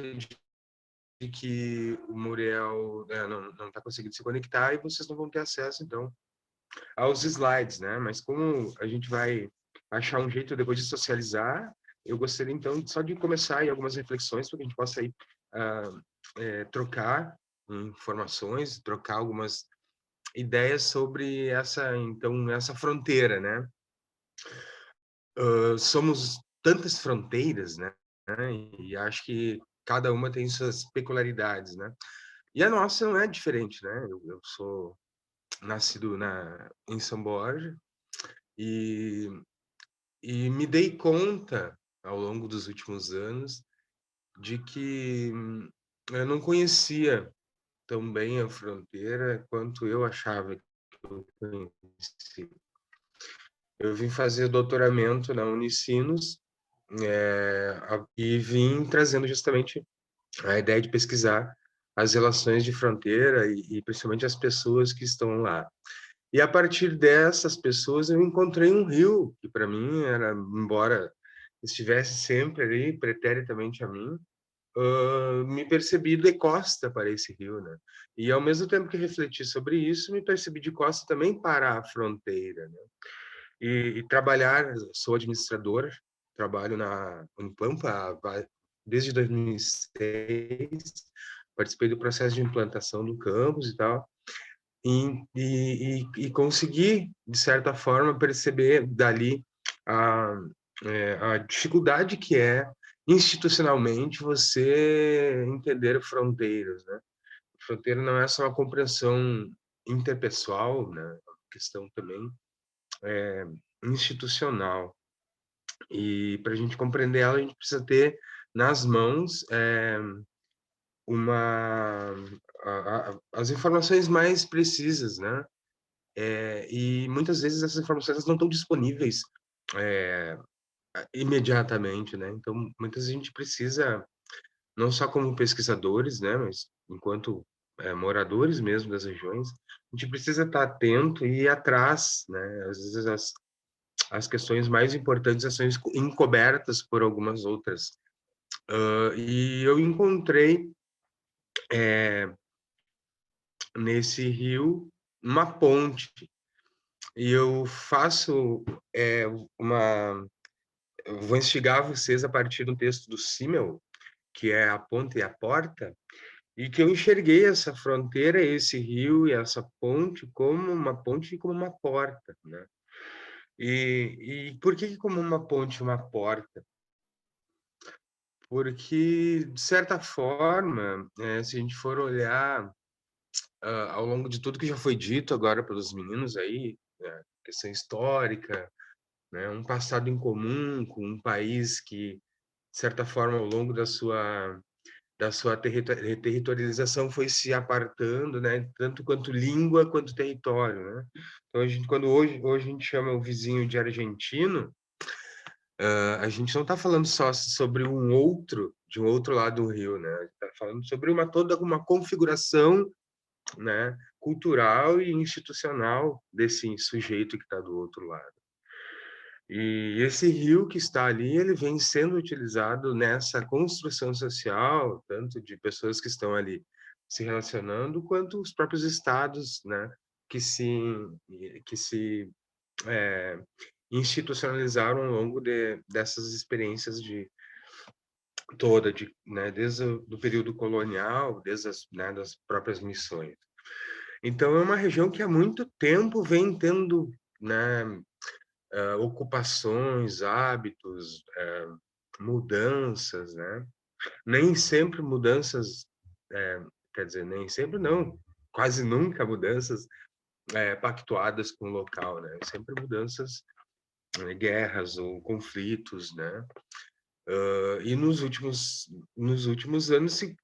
de que o Muriel não está conseguindo se conectar e vocês não vão ter acesso, então, aos slides, né? Mas como a gente vai achar um jeito depois de socializar, eu gostaria, então, só de começar aí algumas reflexões para que a gente possa aí, trocar informações, trocar algumas ideias sobre essa fronteira, né? Somos tantas fronteiras, né? E acho que cada uma tem suas peculiaridades, né? E a nossa não é diferente, né? Eu sou nascido em São Borja e me dei conta ao longo dos últimos anos de que eu não conhecia tão bem a fronteira quanto eu achava que eu conhecia. Eu vim fazer doutoramento na Unicinos e vim trazendo justamente a ideia de pesquisar as relações de fronteira e principalmente as pessoas que estão lá. E a partir dessas pessoas eu encontrei um rio que para mim era, embora estivesse sempre ali preternamente a mim, me percebi de costa para esse rio, né? E ao mesmo tempo que refleti sobre isso, me percebi de costa também para a fronteira, né? E trabalhar, sou administrador, trabalho na Unipampa desde 2006, participei do processo de implantação do campus e tal, e consegui, de certa forma, perceber dali a dificuldade que é institucionalmente você entender fronteiras, né? Fronteira não é só uma compreensão interpessoal, né? É uma questão também institucional. E para a gente compreender ela, a gente precisa ter nas mãos as informações mais precisas, né? E muitas vezes essas informações não estão disponíveis imediatamente, né? Então, muitas vezes a gente precisa, não só como pesquisadores, né, mas enquanto moradores mesmo das regiões, a gente precisa estar atento e ir atrás, né? Às vezes as questões mais importantes são encobertas por algumas outras. E eu encontrei nesse rio uma ponte, e eu faço eu vou instigar vocês a partir do texto do Simmel, que é A Ponte e a Porta, e que eu enxerguei essa fronteira, esse rio e essa ponte como uma ponte e como uma porta, né? E por que como uma ponte e uma porta? Porque, de certa forma, se a gente for olhar ao longo de tudo que já foi dito agora pelos meninos aí, questão histórica, né, um passado em comum com um país que, de certa forma, ao longo da sua territorialização foi se apartando, né, tanto quanto língua quanto território, né? Então, quando hoje a gente chama o vizinho de argentino, a gente não está falando só sobre de um outro lado do rio, né? A gente está falando sobre toda uma configuração, né, cultural e institucional desse sujeito que está do outro lado. E esse rio que está ali, ele vem sendo utilizado nessa construção social, tanto de pessoas que estão ali se relacionando, quanto os próprios estados, né, que se institucionalizaram ao longo dessas experiências né, desde o período colonial, desde das próprias missões. Então, é uma região que há muito tempo vem tendo, né, ocupações, hábitos, mudanças, né? Nem sempre mudanças, quer dizer, nem sempre não, quase nunca mudanças pactuadas com o local, né? Sempre mudanças, guerras ou conflitos, né? E nos últimos anos se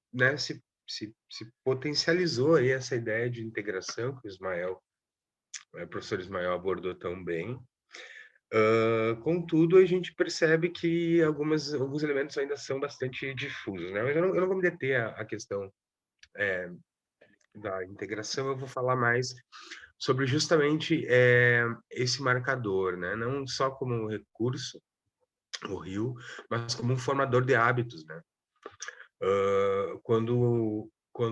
potencializou aí essa ideia de integração que o professor Ismael abordou tão bem. Contudo, a gente percebe que alguns elementos ainda são bastante difusos, né? Mas eu não vou me deter à questão da integração, eu vou falar mais sobre justamente esse marcador, né? Não só como recurso, o rio, mas como um formador de hábitos, né? Quando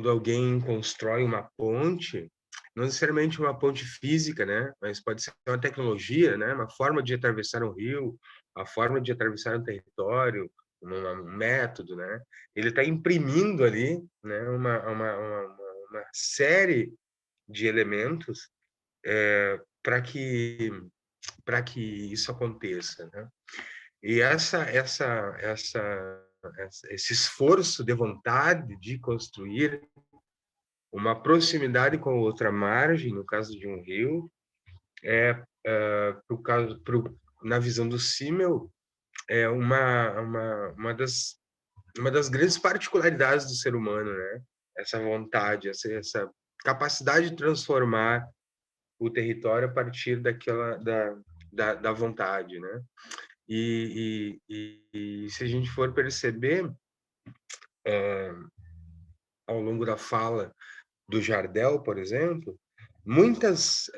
alguém constrói uma ponte, não necessariamente uma ponte física, né? Mas pode ser uma tecnologia, né? Uma forma de atravessar um rio, a forma de atravessar um território, um método, né? Ele está imprimindo ali, né? Uma série de elementos para que isso aconteça, né? E esse esforço de vontade de construir uma proximidade com outra margem, no caso de um rio, na visão do Simmel, é uma das grandes particularidades do ser humano, né? Essa vontade, essa capacidade de transformar o território a partir da vontade, né? E se a gente for perceber ao longo da fala do Jardel, por exemplo, muitos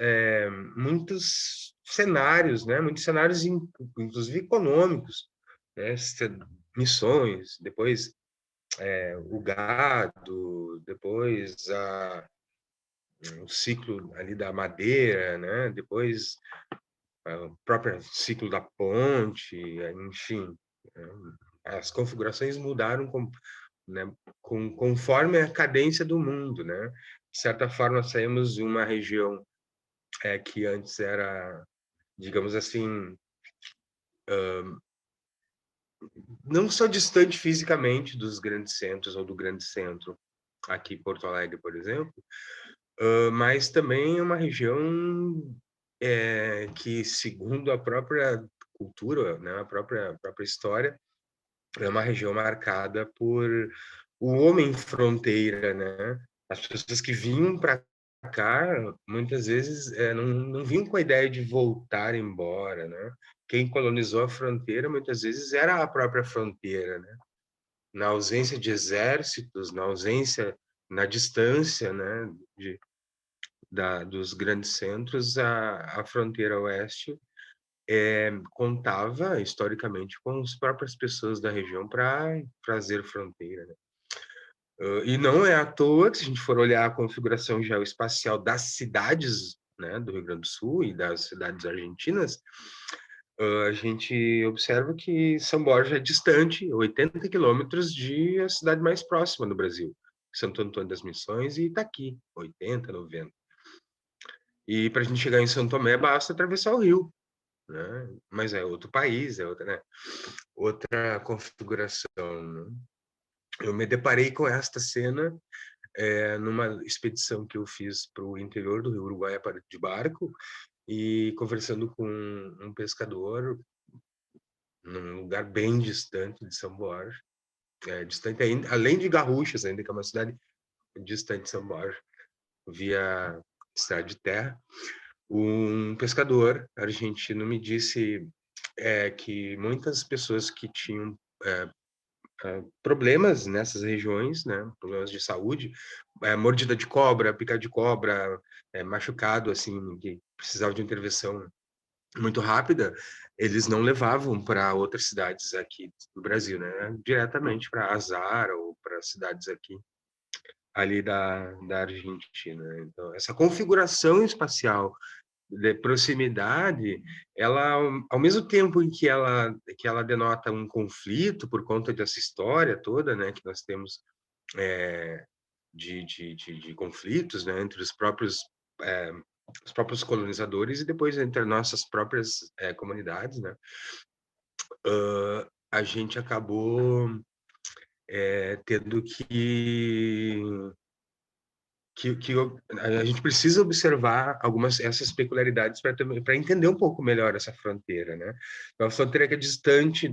cenários, né? Muitos cenários, inclusive econômicos, né? Missões, depois o gado, depois o ciclo ali da madeira, né? Depois o próprio ciclo da ponte, enfim, as configurações mudaram conforme a cadência do mundo, né? De certa forma, saímos de uma região que antes era, digamos assim, não só distante fisicamente dos grandes centros ou do grande centro, aqui em Porto Alegre, por exemplo, mas também uma região que, segundo a própria cultura, né, a própria história, é uma região marcada por o homem fronteira, né? As pessoas que vinham para cá, muitas vezes, não vinham com a ideia de voltar embora, né? Quem colonizou a fronteira, muitas vezes, era a própria fronteira, né? Na ausência de exércitos, na distância, né, dos grandes centros, a fronteira oeste contava historicamente com as próprias pessoas da região para fazer fronteira, né? E não é à toa que, se a gente for olhar a configuração geoespacial das cidades, né, do Rio Grande do Sul e das cidades argentinas, a gente observa que São Borja é distante, 80 quilômetros da cidade mais próxima do Brasil, Santo Antônio das Missões, e Itaqui, 80, 90. E para a gente chegar em São Tomé, basta atravessar o rio, né? Mas é outro país, outra configuração, né? Eu me deparei com esta cena numa expedição que eu fiz para o interior do Rio Uruguai de barco, e conversando com um pescador num lugar bem distante de São Borja, distante ainda, além de Garruchas ainda, que é uma cidade distante de São Borja, via estrada de terra. Um pescador argentino me disse que muitas pessoas que tinham problemas nessas regiões, né, problemas de saúde, mordida de cobra, picada de cobra, machucado, assim, que precisava de intervenção muito rápida, eles não levavam para outras cidades aqui do Brasil, né, diretamente para Azar ou para cidades aqui ali da Argentina. Então, essa configuração espacial de proximidade, ela, ao mesmo tempo em que ela denota um conflito por conta dessa história toda, né, que nós temos de conflitos, né, entre os próprios colonizadores e depois entre nossas próprias comunidades, né, a gente acabou tendo a gente precisa observar essas peculiaridades para entender um pouco melhor essa fronteira, né? É uma fronteira que é distante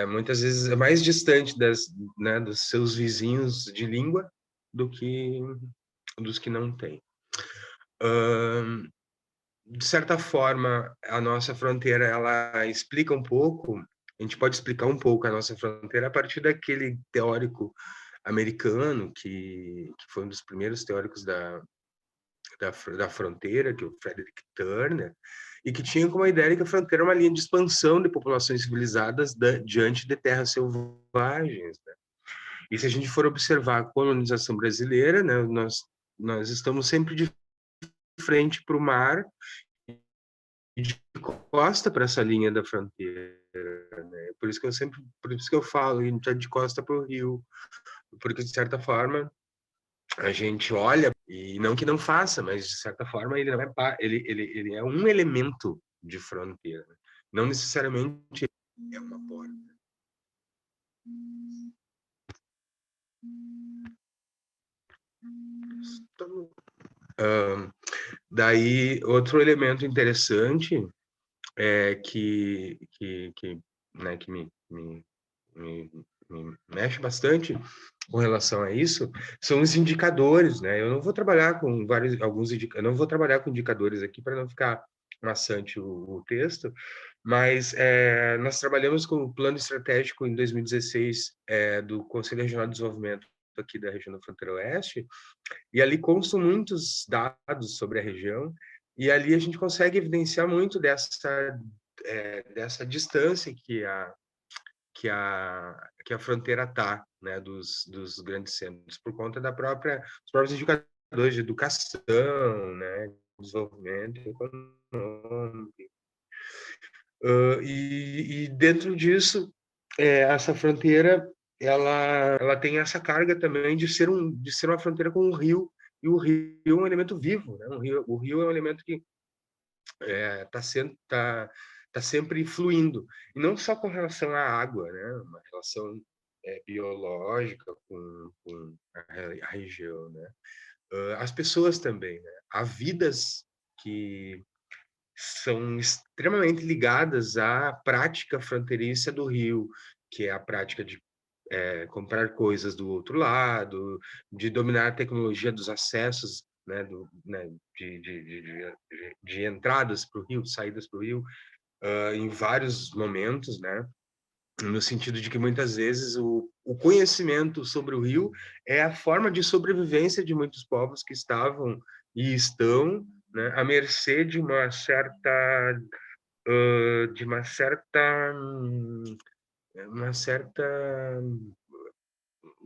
muitas vezes é mais distante né, dos seus vizinhos de língua do que dos que não têm. De certa forma, a nossa fronteira, ela explica um pouco, a gente pode explicar um pouco a nossa fronteira a partir daquele teórico americano, que foi um dos primeiros teóricos da fronteira, que é o Frederick Turner, e que tinha como ideia que a fronteira é uma linha de expansão de populações civilizadas diante de terras selvagens, né? E se a gente for observar a colonização brasileira, né, nós estamos sempre de frente para o mar e de costa para essa linha da fronteira, né? Por isso que eu falo, a gente é de costa para o rio, porque de certa forma a gente olha, e não que não faça, mas de certa forma ele não ele é um elemento de fronteira, não necessariamente é uma porta. Daí outro elemento interessante né, que me mexe bastante com relação a isso são os indicadores, né? Eu não vou trabalhar com eu não vou trabalhar com indicadores aqui para não ficar maçante o texto, mas nós trabalhamos com o plano estratégico em 2016 do Conselho Regional de Desenvolvimento aqui da região da Fronteira Oeste, e ali constam muitos dados sobre a região, e ali a gente consegue evidenciar muito dessa distância que a fronteira está, né, dos grandes centros, por conta dos próprios indicadores de educação, né, desenvolvimento econômico. E dentro disso, essa fronteira ela tem essa carga também de ser uma fronteira com um rio, e o rio é um elemento vivo, né? O rio é um elemento que está sempre fluindo, e não só com relação à água, né? Uma relação biológica com a região, né? As pessoas também, né? Há vidas que são extremamente ligadas à prática fronteiriça do rio, que é a prática de comprar coisas do outro lado, de dominar a tecnologia dos acessos, né, de entradas para o rio, saídas para o rio, em vários momentos, né, no sentido de que muitas vezes o conhecimento sobre o rio é a forma de sobrevivência de muitos povos que estavam e estão, né, à mercê de uma certa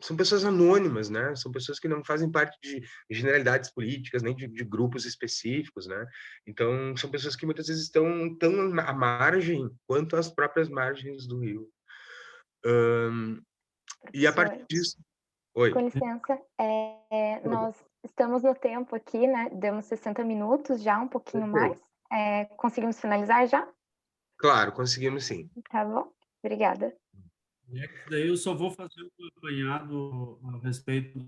são pessoas anônimas, né? São pessoas que não fazem parte de generalidades políticas, nem de grupos específicos, né? Então, são pessoas que muitas vezes estão tão à margem quanto as próprias margens do rio. E a partir disso... Oi. Com licença, nós estamos no tempo aqui, né? Demos 60 minutos já, um pouquinho mais. Conseguimos finalizar já? Claro, conseguimos sim. Tá bom, obrigada. Daí eu só vou fazer um apanhado a respeito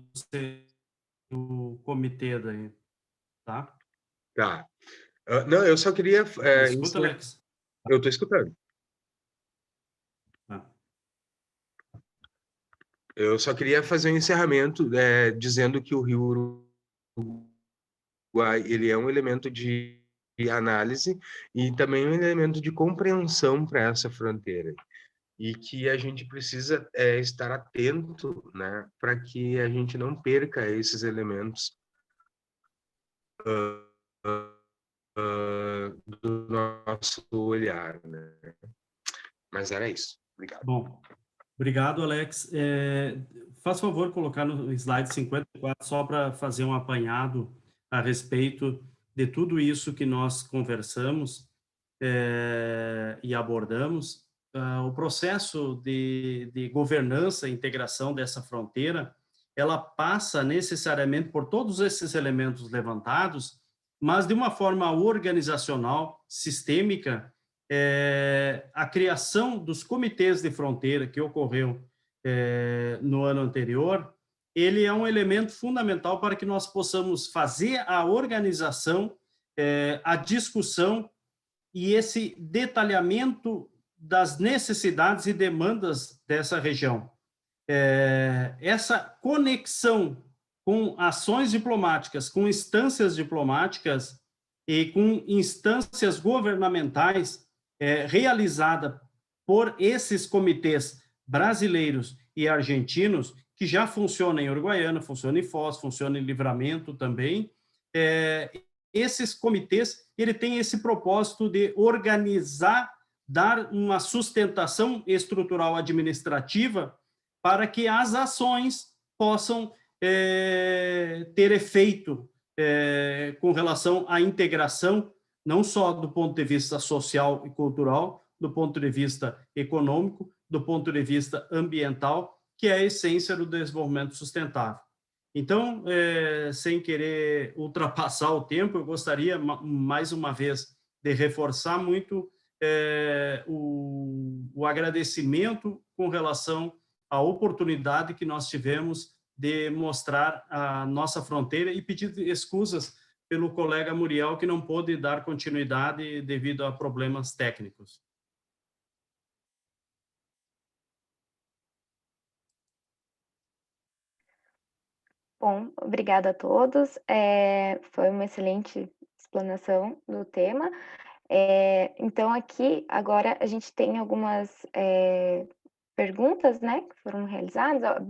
do comitê daí, tá? Tá. Não, eu só queria... Escuta, Alex. Eu estou escutando. Eu só queria fazer um encerramento dizendo que o Rio Uruguai ele é um elemento de análise e também um elemento de compreensão para essa fronteira, e que a gente precisa estar atento, né, para que a gente não perca esses elementos do nosso olhar, né? Mas era isso. Obrigado. Bom, Obrigado, Alex. Faz favor colocar no slide 54, só para fazer um apanhado a respeito de tudo isso que nós conversamos e abordamos. O processo de governança e integração dessa fronteira, ela passa necessariamente por todos esses elementos levantados, mas de uma forma organizacional, sistêmica. A criação dos comitês de fronteira que ocorreu no ano anterior, ele é um elemento fundamental para que nós possamos fazer a organização, a discussão e esse detalhamento das necessidades e demandas dessa região. Essa conexão com ações diplomáticas, com instâncias diplomáticas e com instâncias governamentais realizada por esses comitês brasileiros e argentinos, que já funcionam em Uruguaiana, funcionam em Foz, funcionam em Livramento também. Esses comitês, ele tem esse propósito de organizar, dar uma sustentação estrutural administrativa para que as ações possam ter efeito com relação à integração, não só do ponto de vista social e cultural, do ponto de vista econômico, do ponto de vista ambiental, que é a essência do desenvolvimento sustentável. Então, sem querer ultrapassar o tempo, eu gostaria, mais uma vez, de reforçar muito o agradecimento com relação à oportunidade que nós tivemos de mostrar a nossa fronteira e pedir escusas pelo colega Muriel, que não pôde dar continuidade devido a problemas técnicos. Bom, obrigada a todos. Foi uma excelente explanação do tema. Então, aqui, agora, a gente tem algumas perguntas, né, que foram realizadas.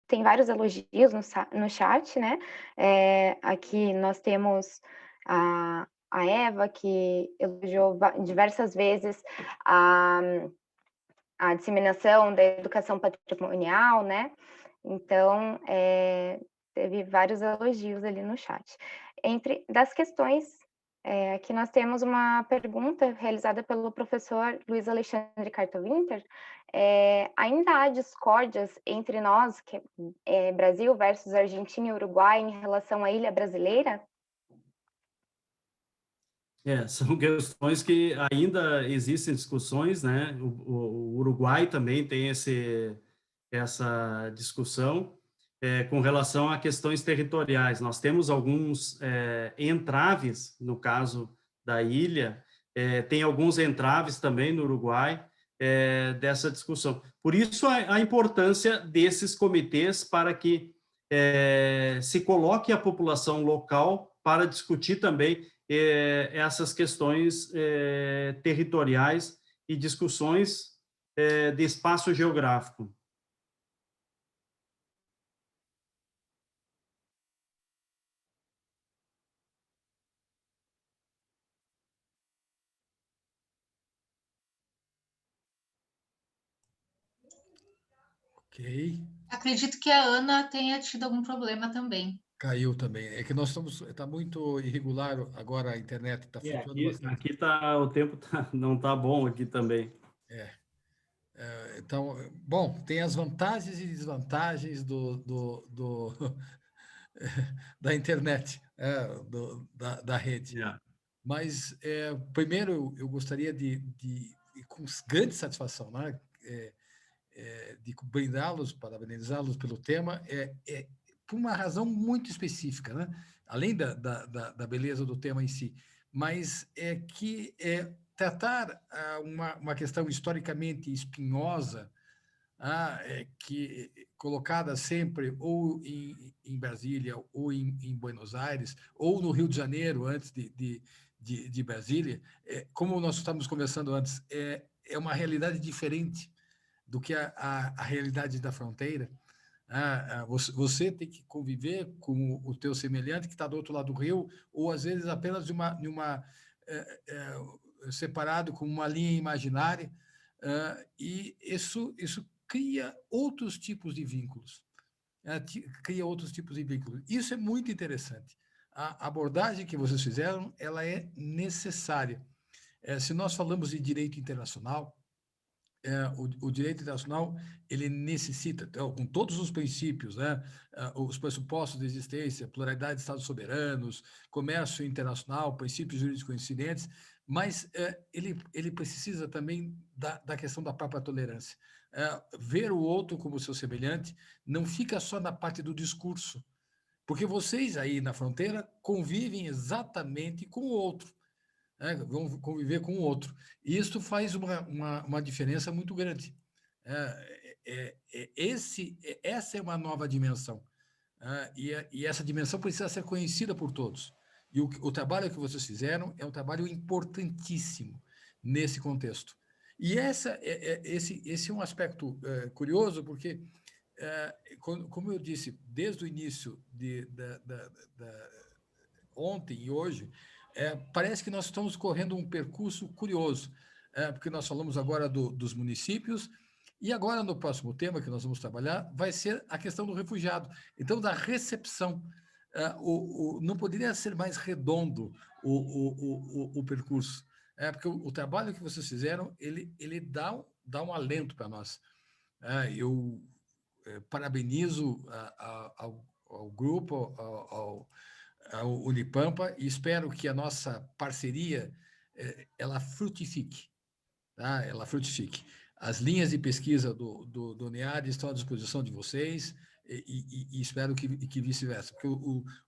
Tem vários elogios no chat, né? Aqui nós temos a Eva, que elogiou diversas vezes a disseminação da educação patrimonial, né? Então, teve vários elogios ali no chat. Entre das questões, aqui nós temos uma pergunta realizada pelo professor Luiz Alexandre Cartowinter. Ainda há discórdias entre nós, que Brasil versus Argentina e Uruguai, em relação à ilha brasileira? São questões que ainda existem discussões, né? O Uruguai também tem essa discussão com relação a questões territoriais. Nós temos alguns entraves, no caso da ilha, tem alguns entraves também no Uruguai, dessa discussão. Por isso, a importância desses comitês para que se coloque a população local para discutir também essas questões territoriais e discussões de espaço geográfico. Ok. Acredito que a Ana tenha tido algum problema também. Caiu também. É que nós está muito irregular agora a internet, está flutuando bastante. Aqui o tempo não está bom aqui também. Então, bom, tem as vantagens e desvantagens da internet, da rede. Mas, primeiro, eu gostaria de com grande satisfação, né, de brindá-los, parabenizá-los pelo tema, por uma razão muito específica, né? Além da beleza do tema em si, mas que tratar uma questão historicamente espinhosa, que colocada sempre ou em Brasília, ou em Buenos Aires, ou no Rio de Janeiro, antes de Brasília, como nós estávamos conversando antes, é uma realidade diferente do que a realidade da fronteira. Você tem que conviver com o teu semelhante que está do outro lado do rio, ou às vezes apenas separado com uma linha imaginária, e isso cria outros tipos de vínculos. Cria outros tipos de vínculos. Isso é muito interessante. A abordagem que vocês fizeram, ela é necessária. Se nós falamos de direito internacional, o direito internacional ele necessita, então, com todos os princípios, né, os pressupostos de existência, pluralidade de Estados soberanos, comércio internacional, princípios jurídicos coincidentes, mas ele precisa também da questão da própria tolerância. Ver o outro como seu semelhante não fica só na parte do discurso, porque vocês aí na fronteira convivem exatamente com o outro. Vão conviver com o outro. E isso faz uma diferença muito grande. Essa é uma nova dimensão. E essa dimensão precisa ser conhecida por todos. E o trabalho que vocês fizeram é um trabalho importantíssimo nesse contexto. E esse é um aspecto curioso, porque, como eu disse, desde o início ontem e hoje, parece que nós estamos correndo um percurso curioso, porque nós falamos agora dos municípios, e agora, no próximo tema que nós vamos trabalhar, vai ser a questão do refugiado. Então, da recepção. Não poderia ser mais redondo o percurso, porque o trabalho que vocês fizeram, ele dá um alento para nós. Eu parabenizo ao grupo, ao Unipampa, e espero que a nossa parceria ela frutifique, tá? Ela frutifique. As linhas de pesquisa do NEAD estão à disposição de vocês e espero que vice-versa, porque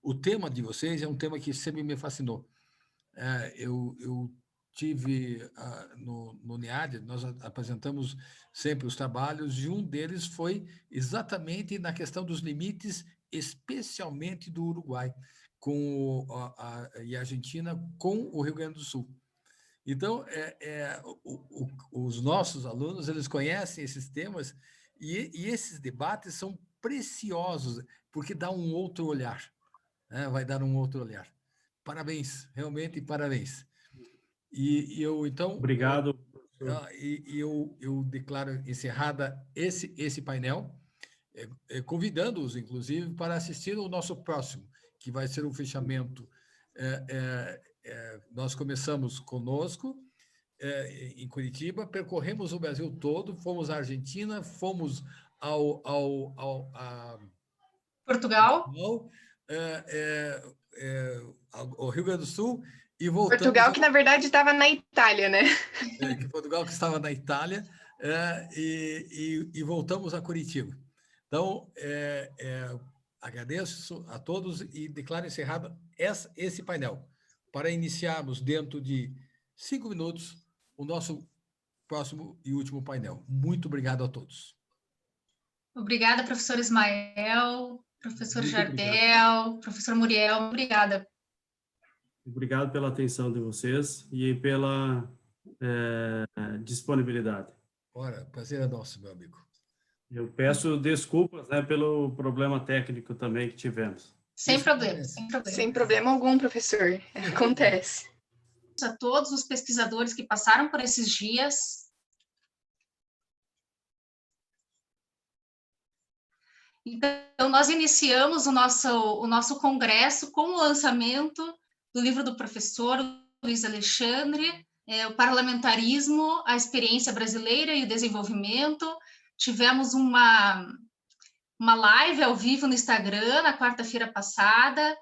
o tema de vocês é um tema que sempre me fascinou. Eu tive no NEAD, nós apresentamos sempre os trabalhos, e um deles foi exatamente na questão dos limites, especialmente do Uruguai e a Argentina com o Rio Grande do Sul. Então, os nossos alunos, eles conhecem esses temas e esses debates são preciosos, porque dá um outro olhar, vai dar um outro olhar. Parabéns, realmente parabéns. E eu, então... Obrigado. Eu declaro encerrada esse painel, convidando-os, inclusive, para assistir ao nosso próximo, que vai ser um fechamento. Nós começamos conosco, em Curitiba, percorremos o Brasil todo, fomos à Argentina, fomos a Portugal, ao Rio Grande do Sul, e voltamos... Portugal, que na verdade estava na Itália, né? Portugal, que estava na Itália, e voltamos a Curitiba. Então, agradeço a todos e declaro encerrado esse painel, para iniciarmos dentro de 5 minutos o nosso próximo e último painel. Muito obrigado a todos. Obrigada, professor Ismael, professor Jardel, professor Muriel, obrigada. Obrigado pela atenção de vocês e pela disponibilidade. Ora, prazer é nosso, meu amigo. Eu peço desculpas, pelo problema técnico também que tivemos. Sem problema. Sem problema algum, professor. Acontece. A todos os pesquisadores que passaram por esses dias. Então, nós iniciamos o nosso congresso com o lançamento do livro do professor Luiz Alexandre, o Parlamentarismo, a Experiência Brasileira e o Desenvolvimento. Tivemos uma live ao vivo no Instagram, na quarta-feira passada,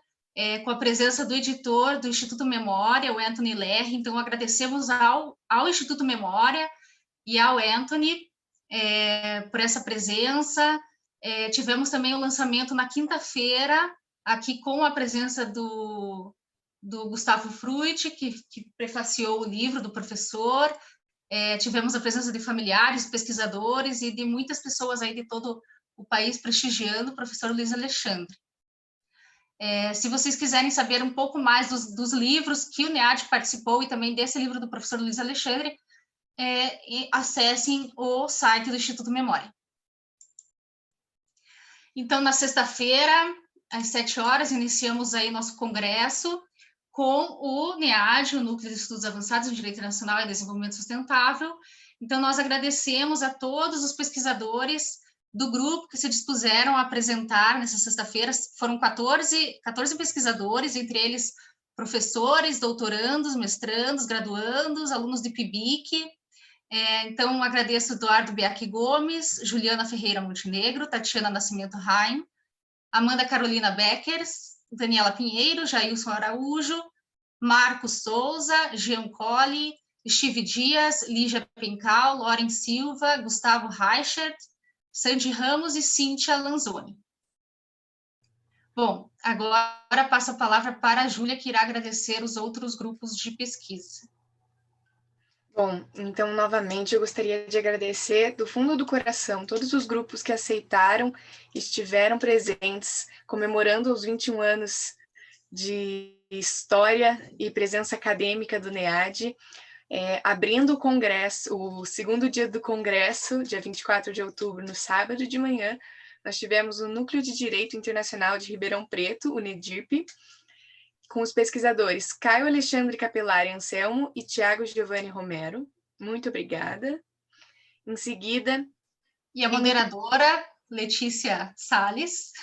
com a presença do editor do Instituto Memória, o Anthony Lerre. Então, agradecemos ao Instituto Memória e ao Anthony por essa presença. Tivemos também o lançamento na quinta-feira, aqui com a presença do Gustavo Fruit, que prefaciou o livro do professor. Tivemos a presença de familiares, pesquisadores e de muitas pessoas aí de todo o país prestigiando o professor Luiz Alexandre. Se vocês quiserem saber um pouco mais dos livros que o NEAD participou e também desse livro do professor Luiz Alexandre, acessem o site do Instituto Memória. Então, na sexta-feira, às 7 horas, iniciamos aí nosso congresso com o NEAD, o Núcleo de Estudos Avançados em Direito Internacional e Desenvolvimento Sustentável, Então, nós agradecemos a todos os pesquisadores do grupo que se dispuseram a apresentar nessa sexta-feira. Foram 14 pesquisadores, entre eles professores, doutorandos, mestrandos, graduandos, alunos de PIBIC. Então, agradeço Eduardo Biaki Gomes, Juliana Ferreira Montenegro, Tatiana Nascimento Raim, Amanda Carolina Beckers, Daniela Pinheiro, Jailson Araújo, Marcos Souza, Jean Colli, Steve Dias, Lígia Pencal, Loren Silva, Gustavo Reichert, Sandy Ramos e Cíntia Lanzoni. Bom, agora passo a palavra para a Júlia, que irá agradecer os outros grupos de pesquisa. Bom, então, novamente, eu gostaria de agradecer do fundo do coração todos os grupos que aceitaram e estiveram presentes, comemorando os 21 anos de história e presença acadêmica do NEAD, abrindo o congresso, o segundo dia do congresso, dia 24 de outubro, no sábado de manhã, nós tivemos o Núcleo de Direito Internacional de Ribeirão Preto, o NEDIRP, com os pesquisadores Caio Alexandre Capelari Anselmo e Tiago Giovanni Romero. Muito obrigada. Em seguida... E a moderadora, Letícia Salles.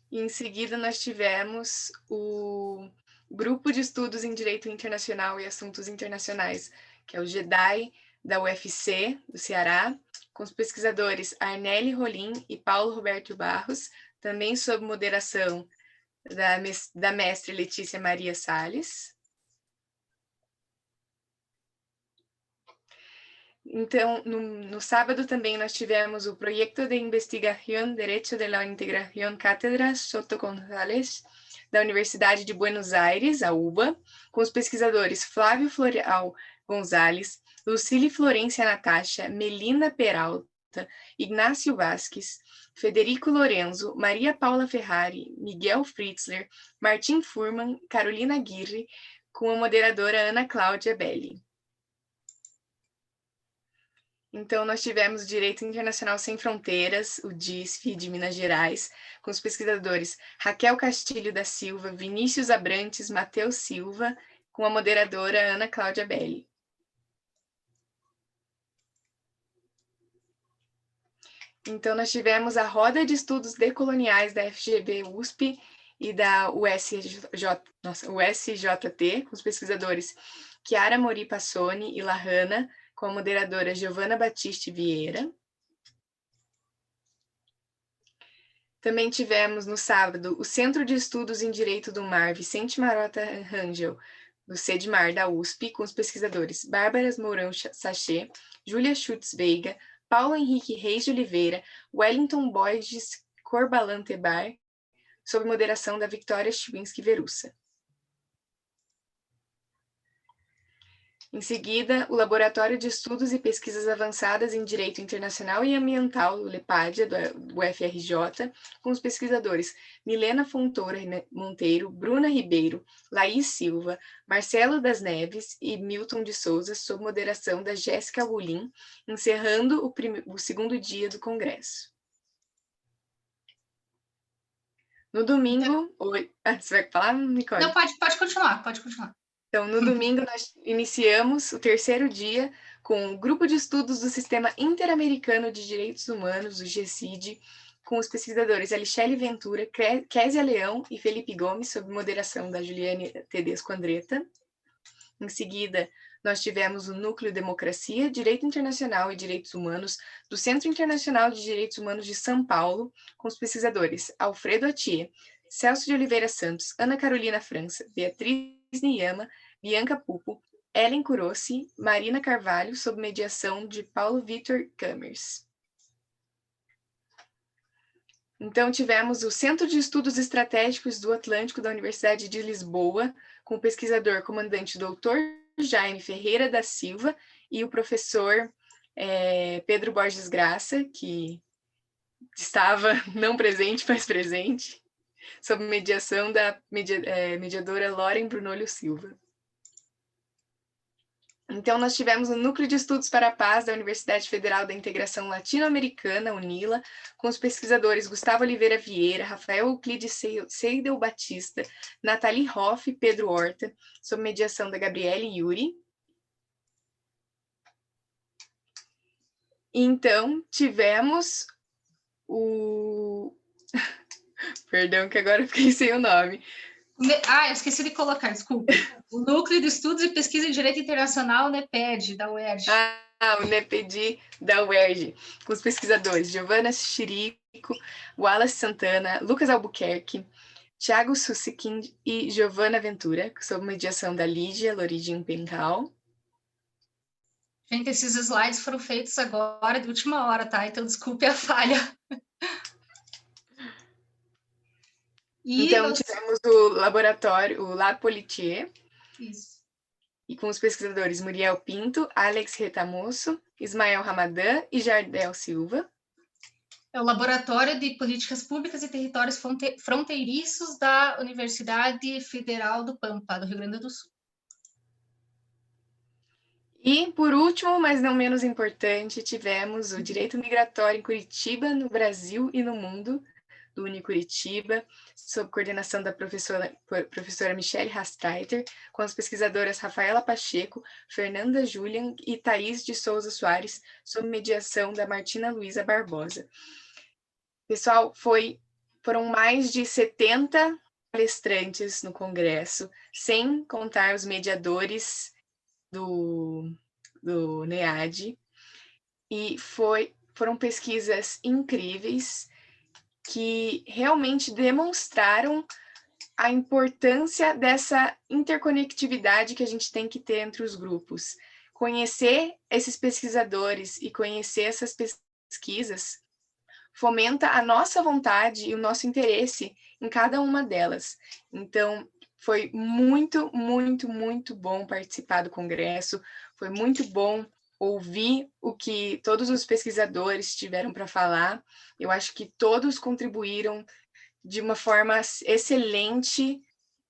E em seguida nós tivemos o Grupo de Estudos em Direito Internacional e Assuntos Internacionais, que é o GEDAI, da UFC, do Ceará, com os pesquisadores Arnelli Rolim e Paulo Roberto Barros, também sob moderação da mestre Letícia Maria Salles. Então, no sábado também nós tivemos o Proyecto de Investigación Derecho de la Integración Cátedra Soto González, da Universidade de Buenos Aires, a UBA, com os pesquisadores Flávio Floreal González, Lucília Florência Natasha, Melina Peralta, Ignácio Vasques, Federico Lorenzo, Maria Paula Ferrari, Miguel Fritzler, Martim Furman, Carolina Aguirre, com a moderadora Ana Cláudia Belli. Então, nós tivemos Direito Internacional Sem Fronteiras, o DISF, de Minas Gerais, com os pesquisadores Raquel Castilho da Silva, Vinícius Abrantes, Matheus Silva, com a moderadora Ana Cláudia Belli. Então, nós tivemos a Roda de Estudos Decoloniais da FGV USP e da USJT, com os pesquisadores Chiara Mori Passoni e Lahana, com a moderadora Giovana Batiste Vieira. Também tivemos, no sábado, o Centro de Estudos em Direito do Mar Vicente Marota Rangel, do CEDMAR da USP, com os pesquisadores Bárbara Mourão Sachê, Júlia Schutz Veiga, Paulo Henrique Reis de Oliveira, Wellington Borges Corbalan Tebar, sob moderação da Victoria Chwinski Verussa. Em seguida, o Laboratório de Estudos e Pesquisas Avançadas em Direito Internacional e Ambiental, o LEPADIA, do UFRJ, com os pesquisadores Milena Fontoura Monteiro, Bruna Ribeiro, Laís Silva, Marcelo das Neves e Milton de Souza, sob moderação da Jéssica Bulim, encerrando o segundo dia do congresso. No domingo... Oi, você vai falar, Nicole? Não, pode continuar, pode continuar. Então, no domingo, nós iniciamos o terceiro dia com o Grupo de Estudos do Sistema Interamericano de Direitos Humanos, o GECID, com os pesquisadores Alixele Ventura, Késia Leão e Felipe Gomes, sob moderação da Juliane Tedesco Andretta. Em seguida, nós tivemos o Núcleo Democracia, Direito Internacional e Direitos Humanos, do Centro Internacional de Direitos Humanos de São Paulo, com os pesquisadores Alfredo Atier, Celso de Oliveira Santos, Ana Carolina França, Beatriz Niyama, Bianca Pupo, Ellen Kurossi, Marina Carvalho, sob mediação de Paulo Vitor Kamers. Então, tivemos o Centro de Estudos Estratégicos do Atlântico da Universidade de Lisboa, com o pesquisador comandante Dr. Jaime Ferreira da Silva e o professor Pedro Borges Graça, que estava não presente, mas presente, sob mediação da mediadora Loren Brunolho Silva. Então, nós tivemos o Núcleo de Estudos para a Paz da Universidade Federal da Integração Latino-Americana, UNILA, com os pesquisadores Gustavo Oliveira Vieira, Rafael Euclides Seidel Batista, Nathalie Hoff e Pedro Horta, sob mediação da Gabriele Yuri. Então, tivemos o... Perdão, que agora eu fiquei sem o nome. Eu esqueci de colocar, desculpa. O Núcleo de Estudos e Pesquisa em Direito Internacional, NEPED, da UERJ. O NEPED da UERJ, com os pesquisadores Giovana Chirico, Wallace Santana, Lucas Albuquerque, Thiago Sussikind e Giovana Ventura, sob mediação da Lígia Loridin Pencal. Gente, esses slides foram feitos agora, de última hora, tá? Então, desculpe a falha. Então, tivemos o laboratório, o Lab Politier. Isso. E com os pesquisadores Muriel Pinto, Alex Retamoso, Ismael Ramadã e Jardel Silva. É o Laboratório de Políticas Públicas e Territórios Fronteiriços da Universidade Federal do Pampa, do Rio Grande do Sul. E, por último, mas não menos importante, tivemos o Direito Migratório em Curitiba, no Brasil e no Mundo, do Unicuritiba, sob coordenação da professora Michele Rastreiter, com as pesquisadoras Rafaela Pacheco, Fernanda Julian e Thaís de Souza Soares, sob mediação da Martina Luiza Barbosa. Pessoal, foram mais de 70 palestrantes no congresso, sem contar os mediadores do NEAD, e foram pesquisas incríveis que realmente demonstraram a importância dessa interconectividade que a gente tem que ter entre os grupos. Conhecer esses pesquisadores e conhecer essas pesquisas fomenta a nossa vontade e o nosso interesse em cada uma delas. Então, foi muito, muito, muito bom participar do congresso, foi muito bom ouvir o que todos os pesquisadores tiveram para falar. Eu acho que todos contribuíram de uma forma excelente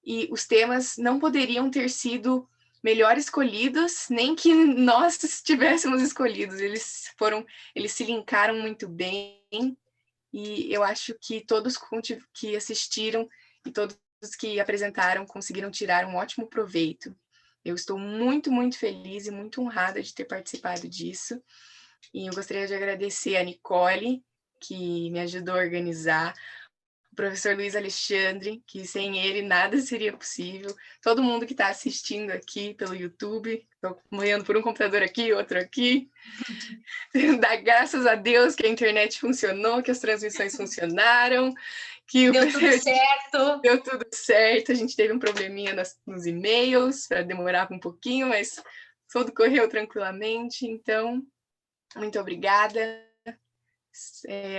e os temas não poderiam ter sido melhor escolhidos, nem que nós tivéssemos escolhidos. Eles se linkaram muito bem e eu acho que todos que assistiram e todos que apresentaram conseguiram tirar um ótimo proveito. Eu estou muito, muito feliz e muito honrada de ter participado disso. E eu gostaria de agradecer a Nicole, que me ajudou a organizar, o professor Luiz Alexandre, que sem ele nada seria possível, todo mundo que está assistindo aqui pelo YouTube, estou morrendo por um computador aqui, outro aqui. Dá graças a Deus que a internet funcionou, que as transmissões funcionaram, que deu tudo certo. Deu tudo certo, a gente teve um probleminha nos e-mails, para demorar um pouquinho, mas tudo correu tranquilamente, então, muito obrigada.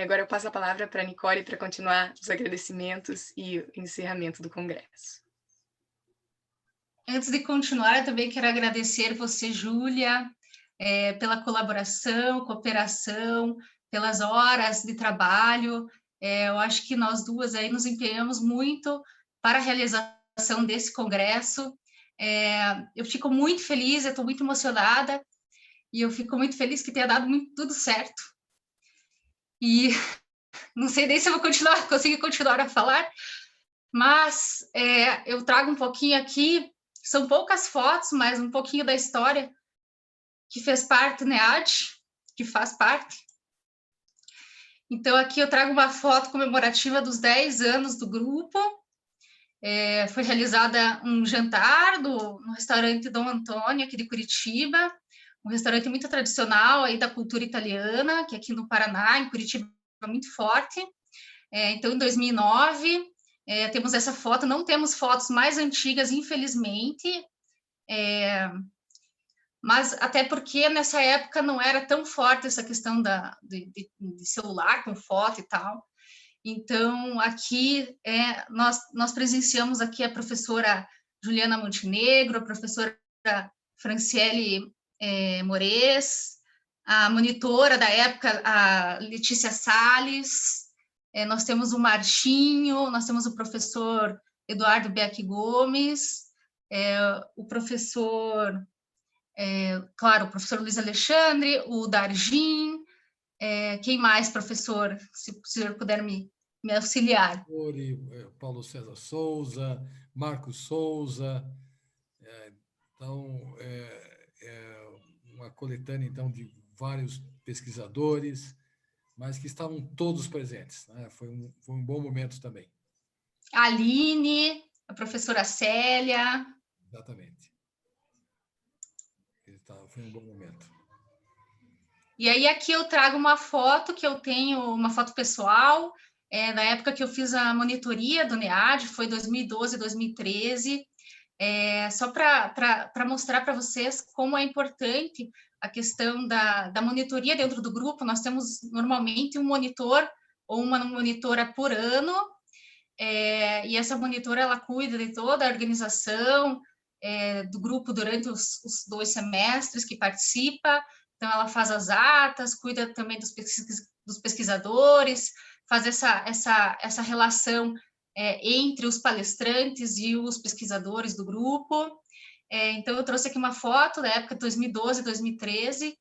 Agora eu passo a palavra para a Nicole para continuar os agradecimentos e o encerramento do congresso. Antes de continuar, eu também quero agradecer você, Júlia, pela colaboração, cooperação, pelas horas de trabalho. Eu acho que nós duas aí nos empenhamos muito para a realização desse congresso. Eu fico muito feliz, eu estou muito emocionada e eu fico muito feliz que tenha dado tudo certo. E não sei nem se eu vou conseguir continuar a falar, mas eu trago um pouquinho aqui, são poucas fotos, mas um pouquinho da história que fez parte do NEAD, que faz parte. Então, aqui eu trago uma foto comemorativa dos 10 anos do grupo. Foi realizada um jantar no restaurante Dom Antônio, aqui de Curitiba, um restaurante muito tradicional aí da cultura italiana, que aqui no Paraná, em Curitiba, é muito forte. Então, em 2009, temos essa foto, não temos fotos mais antigas, infelizmente, mas até porque nessa época não era tão forte essa questão de celular com foto e tal. Então, aqui, nós presenciamos aqui a professora Juliana Montenegro, a professora Franciele Mores, a monitora da época, a Letícia Salles, nós temos o Marchinho, nós temos o professor Eduardo Beck Gomes, o professor, claro, o professor Luiz Alexandre, o Dargin, quem mais, professor, se o senhor puder me auxiliar? Paulo César Souza, Marcos Souza, então, uma coletânea então, de vários pesquisadores, mas que estavam todos presentes, né? Foi um bom momento também. A Aline, a professora Célia. Exatamente. Foi um bom momento. E aí aqui eu trago uma foto que eu tenho, uma foto pessoal, na época que eu fiz a monitoria do NEAD, foi 2012, 2013, só para mostrar para vocês como é importante a questão da monitoria dentro do grupo. Nós temos normalmente um monitor ou uma monitora por ano, e essa monitora ela cuida de toda a organização do grupo durante os 2 semestres que participa. Então, ela faz as atas, cuida também dos pesquisadores, faz essa relação entre os palestrantes e os pesquisadores do grupo. Então, eu trouxe aqui uma foto da época de 2012, 2013.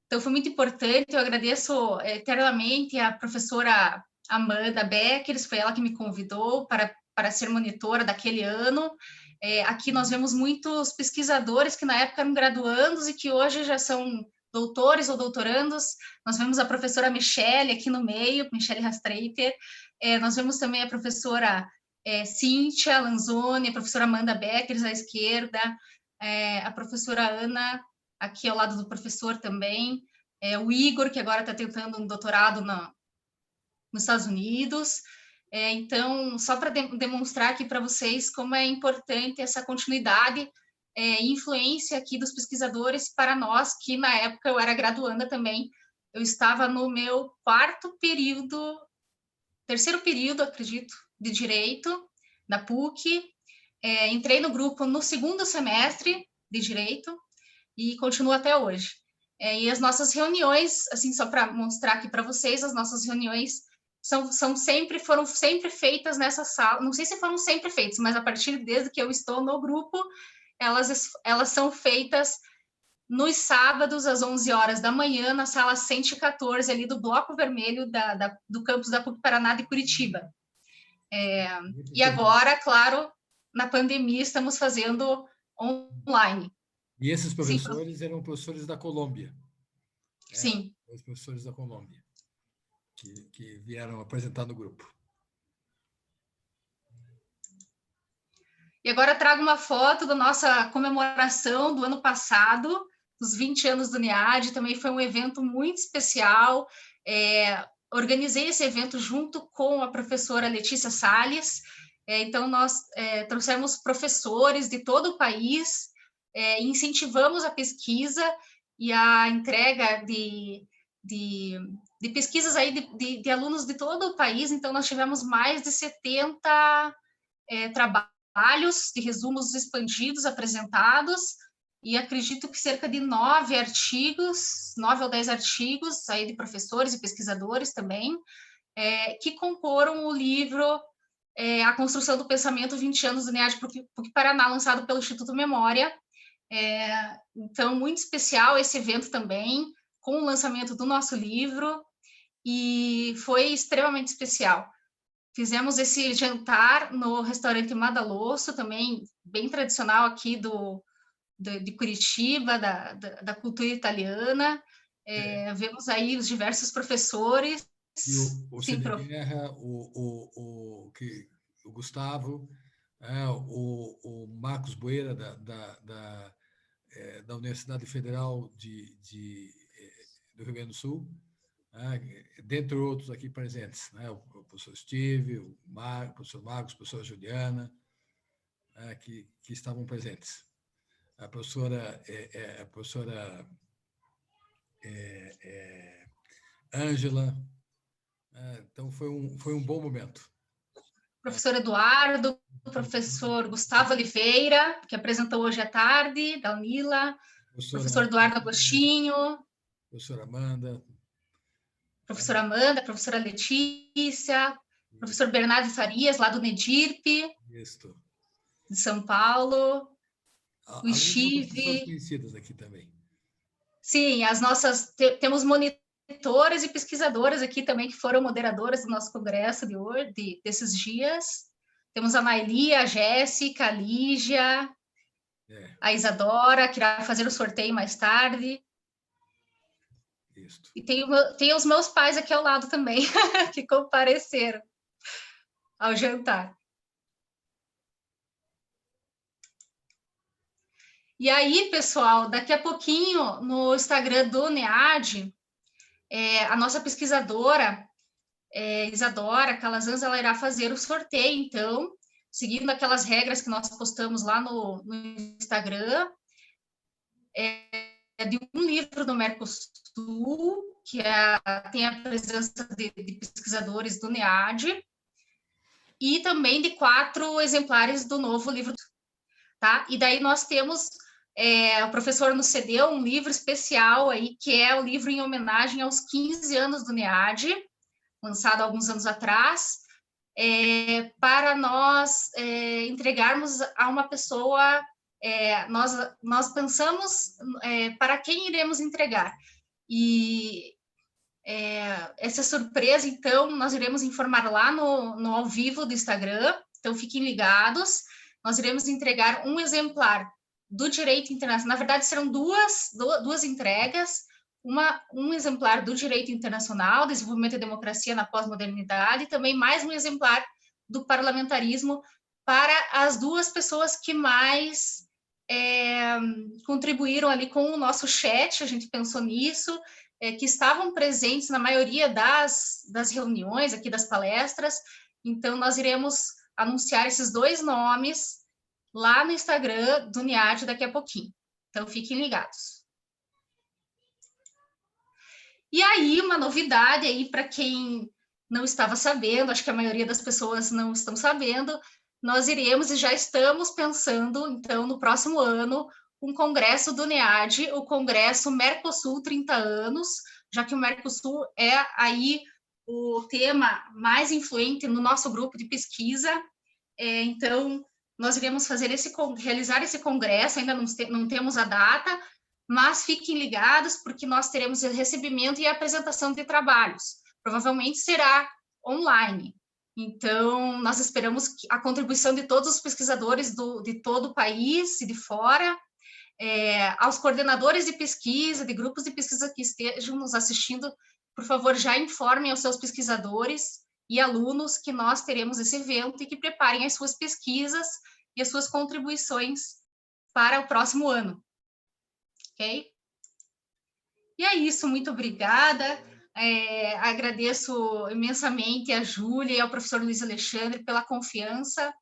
Então, foi muito importante. Eu agradeço eternamente a professora Amanda Beckers, foi ela que me convidou para ser monitora daquele ano. Aqui nós vemos muitos pesquisadores que na época eram graduandos e que hoje já são doutores ou doutorandos. Nós vemos a professora Michele aqui no meio, Michele Rastreiter. Nós vemos também a professora Cíntia Lanzoni, a professora Amanda Beckers à esquerda, a professora Ana aqui ao lado do professor também, o Igor, que agora está tentando um doutorado nos Estados Unidos. Então, só para demonstrar aqui para vocês como é importante essa continuidade e influência aqui dos pesquisadores para nós, que na época eu era graduanda também, eu estava no meu terceiro período, acredito, de Direito, da PUC, entrei no grupo no 2º semestre de Direito e continuo até hoje. E as nossas reuniões, assim, só para mostrar aqui para vocês, as nossas reuniões foram sempre feitas nessa sala. Não sei se foram sempre feitas, mas a partir desde que eu estou no grupo, elas são feitas nos sábados, às 11 horas da manhã, na sala 114, ali do Bloco Vermelho do campus da PUC Paraná de Curitiba. E agora, claro, na pandemia, estamos fazendo online. E esses professores eram professores da Colômbia. Sim. Os professores da Colômbia, que vieram apresentar no grupo. E agora trago uma foto da nossa comemoração do ano passado, dos 20 anos do NEAD. Também foi um evento muito especial. Organizei esse evento junto com a professora Letícia Salles. Então, nós trouxemos professores de todo o país, incentivamos a pesquisa e a entrega de pesquisas aí de alunos de todo o país. Então, nós tivemos mais de 70 trabalhos de resumos expandidos apresentados, e acredito que cerca de 9 ou 10 artigos aí de professores e pesquisadores também, que comporam o livro A Construção do Pensamento, 20 anos do NEAD PUC Paraná, lançado pelo Instituto Memória. Então, muito especial esse evento também, com o lançamento do nosso livro, e foi extremamente especial. Fizemos esse jantar no restaurante Madalosso, também bem tradicional aqui de Curitiba, da cultura italiana. Vemos aí os diversos professores. E o Cine Guerra, o Gustavo, o Marcos Boeira, da Universidade Federal do Rio Grande do Sul, dentre outros aqui presentes, o professor Steve, o professor Marcos, a professora Juliana, que estavam presentes. A professora Ângela. Então, foi um bom momento. Professor Eduardo, professor Gustavo Oliveira, que apresentou hoje à tarde, da UNILA, professor Eduardo Agostinho, professora Amanda, professora Letícia, professor Bernardo Farias, lá do NEDIRP, de São Paulo, o Steve. Pessoas conhecidas aqui também. Sim, temos monitoras e pesquisadoras aqui também que foram moderadoras do nosso congresso de hoje, desses dias. Temos a Naili, a Jéssica, a Lígia, a Isadora, que irá fazer o sorteio mais tarde. Isso. E tem os meus pais aqui ao lado também, que compareceram ao jantar. E aí, pessoal, daqui a pouquinho, no Instagram do NEAD, a nossa pesquisadora, Isadora Calazans, ela irá fazer o sorteio, então, seguindo aquelas regras que nós postamos lá no Instagram, de um livro do Mercosul, que tem a presença de pesquisadores do NEAD, e também de 4 exemplares do novo livro, tá? E daí nós temos, o professor nos cedeu um livro especial aí, que é o livro em homenagem aos 15 anos do NEAD, lançado há alguns anos atrás, para nós entregarmos a uma pessoa, nós pensamos para quem iremos entregar. E essa surpresa, então, nós iremos informar lá no ao vivo do Instagram, então fiquem ligados. Nós iremos entregar um exemplar do Direito Internacional, na verdade serão duas entregas, um exemplar do Direito Internacional, Desenvolvimento e Democracia na Pós-Modernidade, e também mais um exemplar do Parlamentarismo para as 2 pessoas que mais contribuíram ali com o nosso chat, a gente pensou nisso, que estavam presentes na maioria das reuniões aqui, das palestras. Então, nós iremos anunciar esses 2 nomes lá no Instagram do NEAD daqui a pouquinho. Então, fiquem ligados. E aí, uma novidade aí para quem não estava sabendo, acho que a maioria das pessoas não estão sabendo, nós iremos e já estamos pensando, então, no próximo ano, um congresso do NEAD, o Congresso Mercosul 30 anos, já que o Mercosul é aí o tema mais influente no nosso grupo de pesquisa. Então, nós iremos realizar esse congresso, ainda não temos a data, mas fiquem ligados, porque nós teremos o recebimento e a apresentação de trabalhos. Provavelmente será online. Então, nós esperamos a contribuição de todos os pesquisadores de todo o país e de fora, aos coordenadores de pesquisa, de grupos de pesquisa que estejam nos assistindo, por favor, já informem aos seus pesquisadores e alunos que nós teremos esse evento e que preparem as suas pesquisas e as suas contribuições para o próximo ano. Ok? E é isso, muito obrigada. Agradeço imensamente a Júlia e ao professor Luiz Alexandre pela confiança.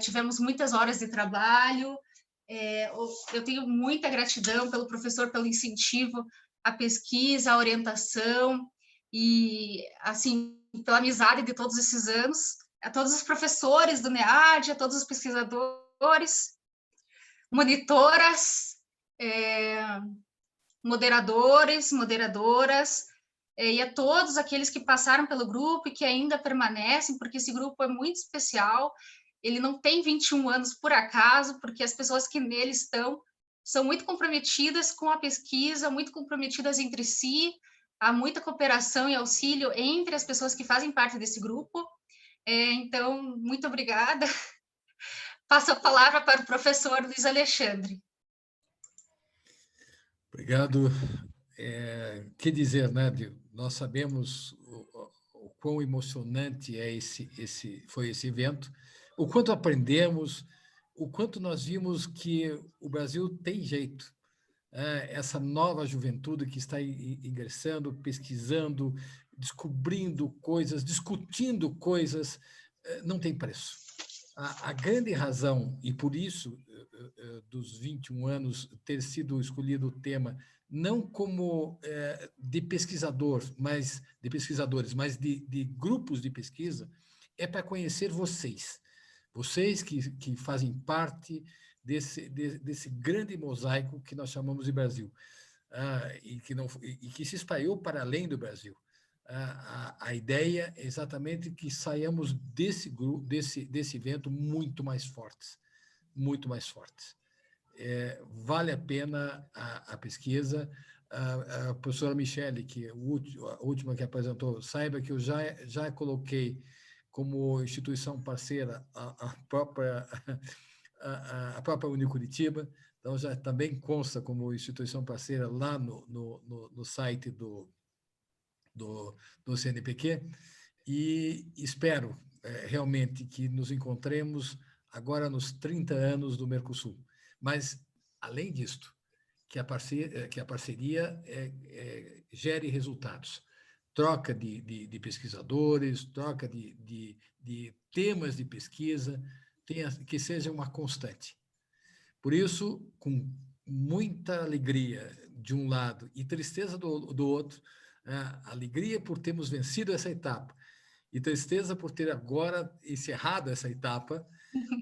Tivemos muitas horas de trabalho. Eu tenho muita gratidão pelo professor, pelo incentivo à pesquisa, à orientação e, assim, pela amizade de todos esses anos, a todos os professores do NEAD, a todos os pesquisadores, monitoras, moderadores, moderadoras, e a todos aqueles que passaram pelo grupo e que ainda permanecem, porque esse grupo é muito especial. Ele não tem 21 anos por acaso, porque as pessoas que nele estão são muito comprometidas com a pesquisa, muito comprometidas entre si, há muita cooperação e auxílio entre as pessoas que fazem parte desse grupo. Então, muito obrigada. Passo a palavra para o professor Luiz Alexandre. Obrigado. Que dizer, né? Nós sabemos o quão emocionante foi esse evento, o quanto aprendemos, o quanto nós vimos que o Brasil tem jeito. Essa nova juventude que está ingressando, pesquisando, descobrindo coisas, discutindo coisas, não tem preço. A grande razão, e por isso, dos 21 anos, ter sido escolhido o tema, não como de pesquisadores, mas de grupos de pesquisa, é para conhecer vocês que fazem parte desse grande mosaico que nós chamamos de Brasil, e que se espalhou para além do Brasil. A ideia é exatamente que saiamos desse evento muito mais fortes. Vale a pena a pesquisa. A professora Michele, que a última que apresentou, saiba que eu já coloquei como instituição parceira a própria Unicuritiba. Então, já também consta como instituição parceira lá no site do CNPq, e espero realmente que nos encontremos agora nos 30 anos do Mercosul. Mas, além disto, que a parceria gere resultados. Troca de pesquisadores, troca de temas de pesquisa, que seja uma constante. Por isso, com muita alegria de um lado e tristeza do outro, alegria por termos vencido essa etapa e tristeza por ter agora encerrado essa etapa,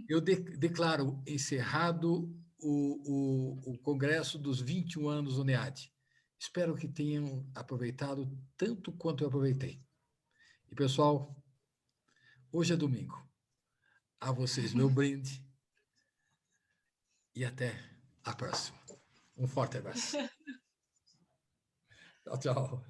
eu declaro encerrado o Congresso dos 21 anos do NEAD. Espero que tenham aproveitado tanto quanto eu aproveitei. E, pessoal, hoje é domingo. A vocês meu brinde e até a próxima. Um forte abraço. Tchau, tchau.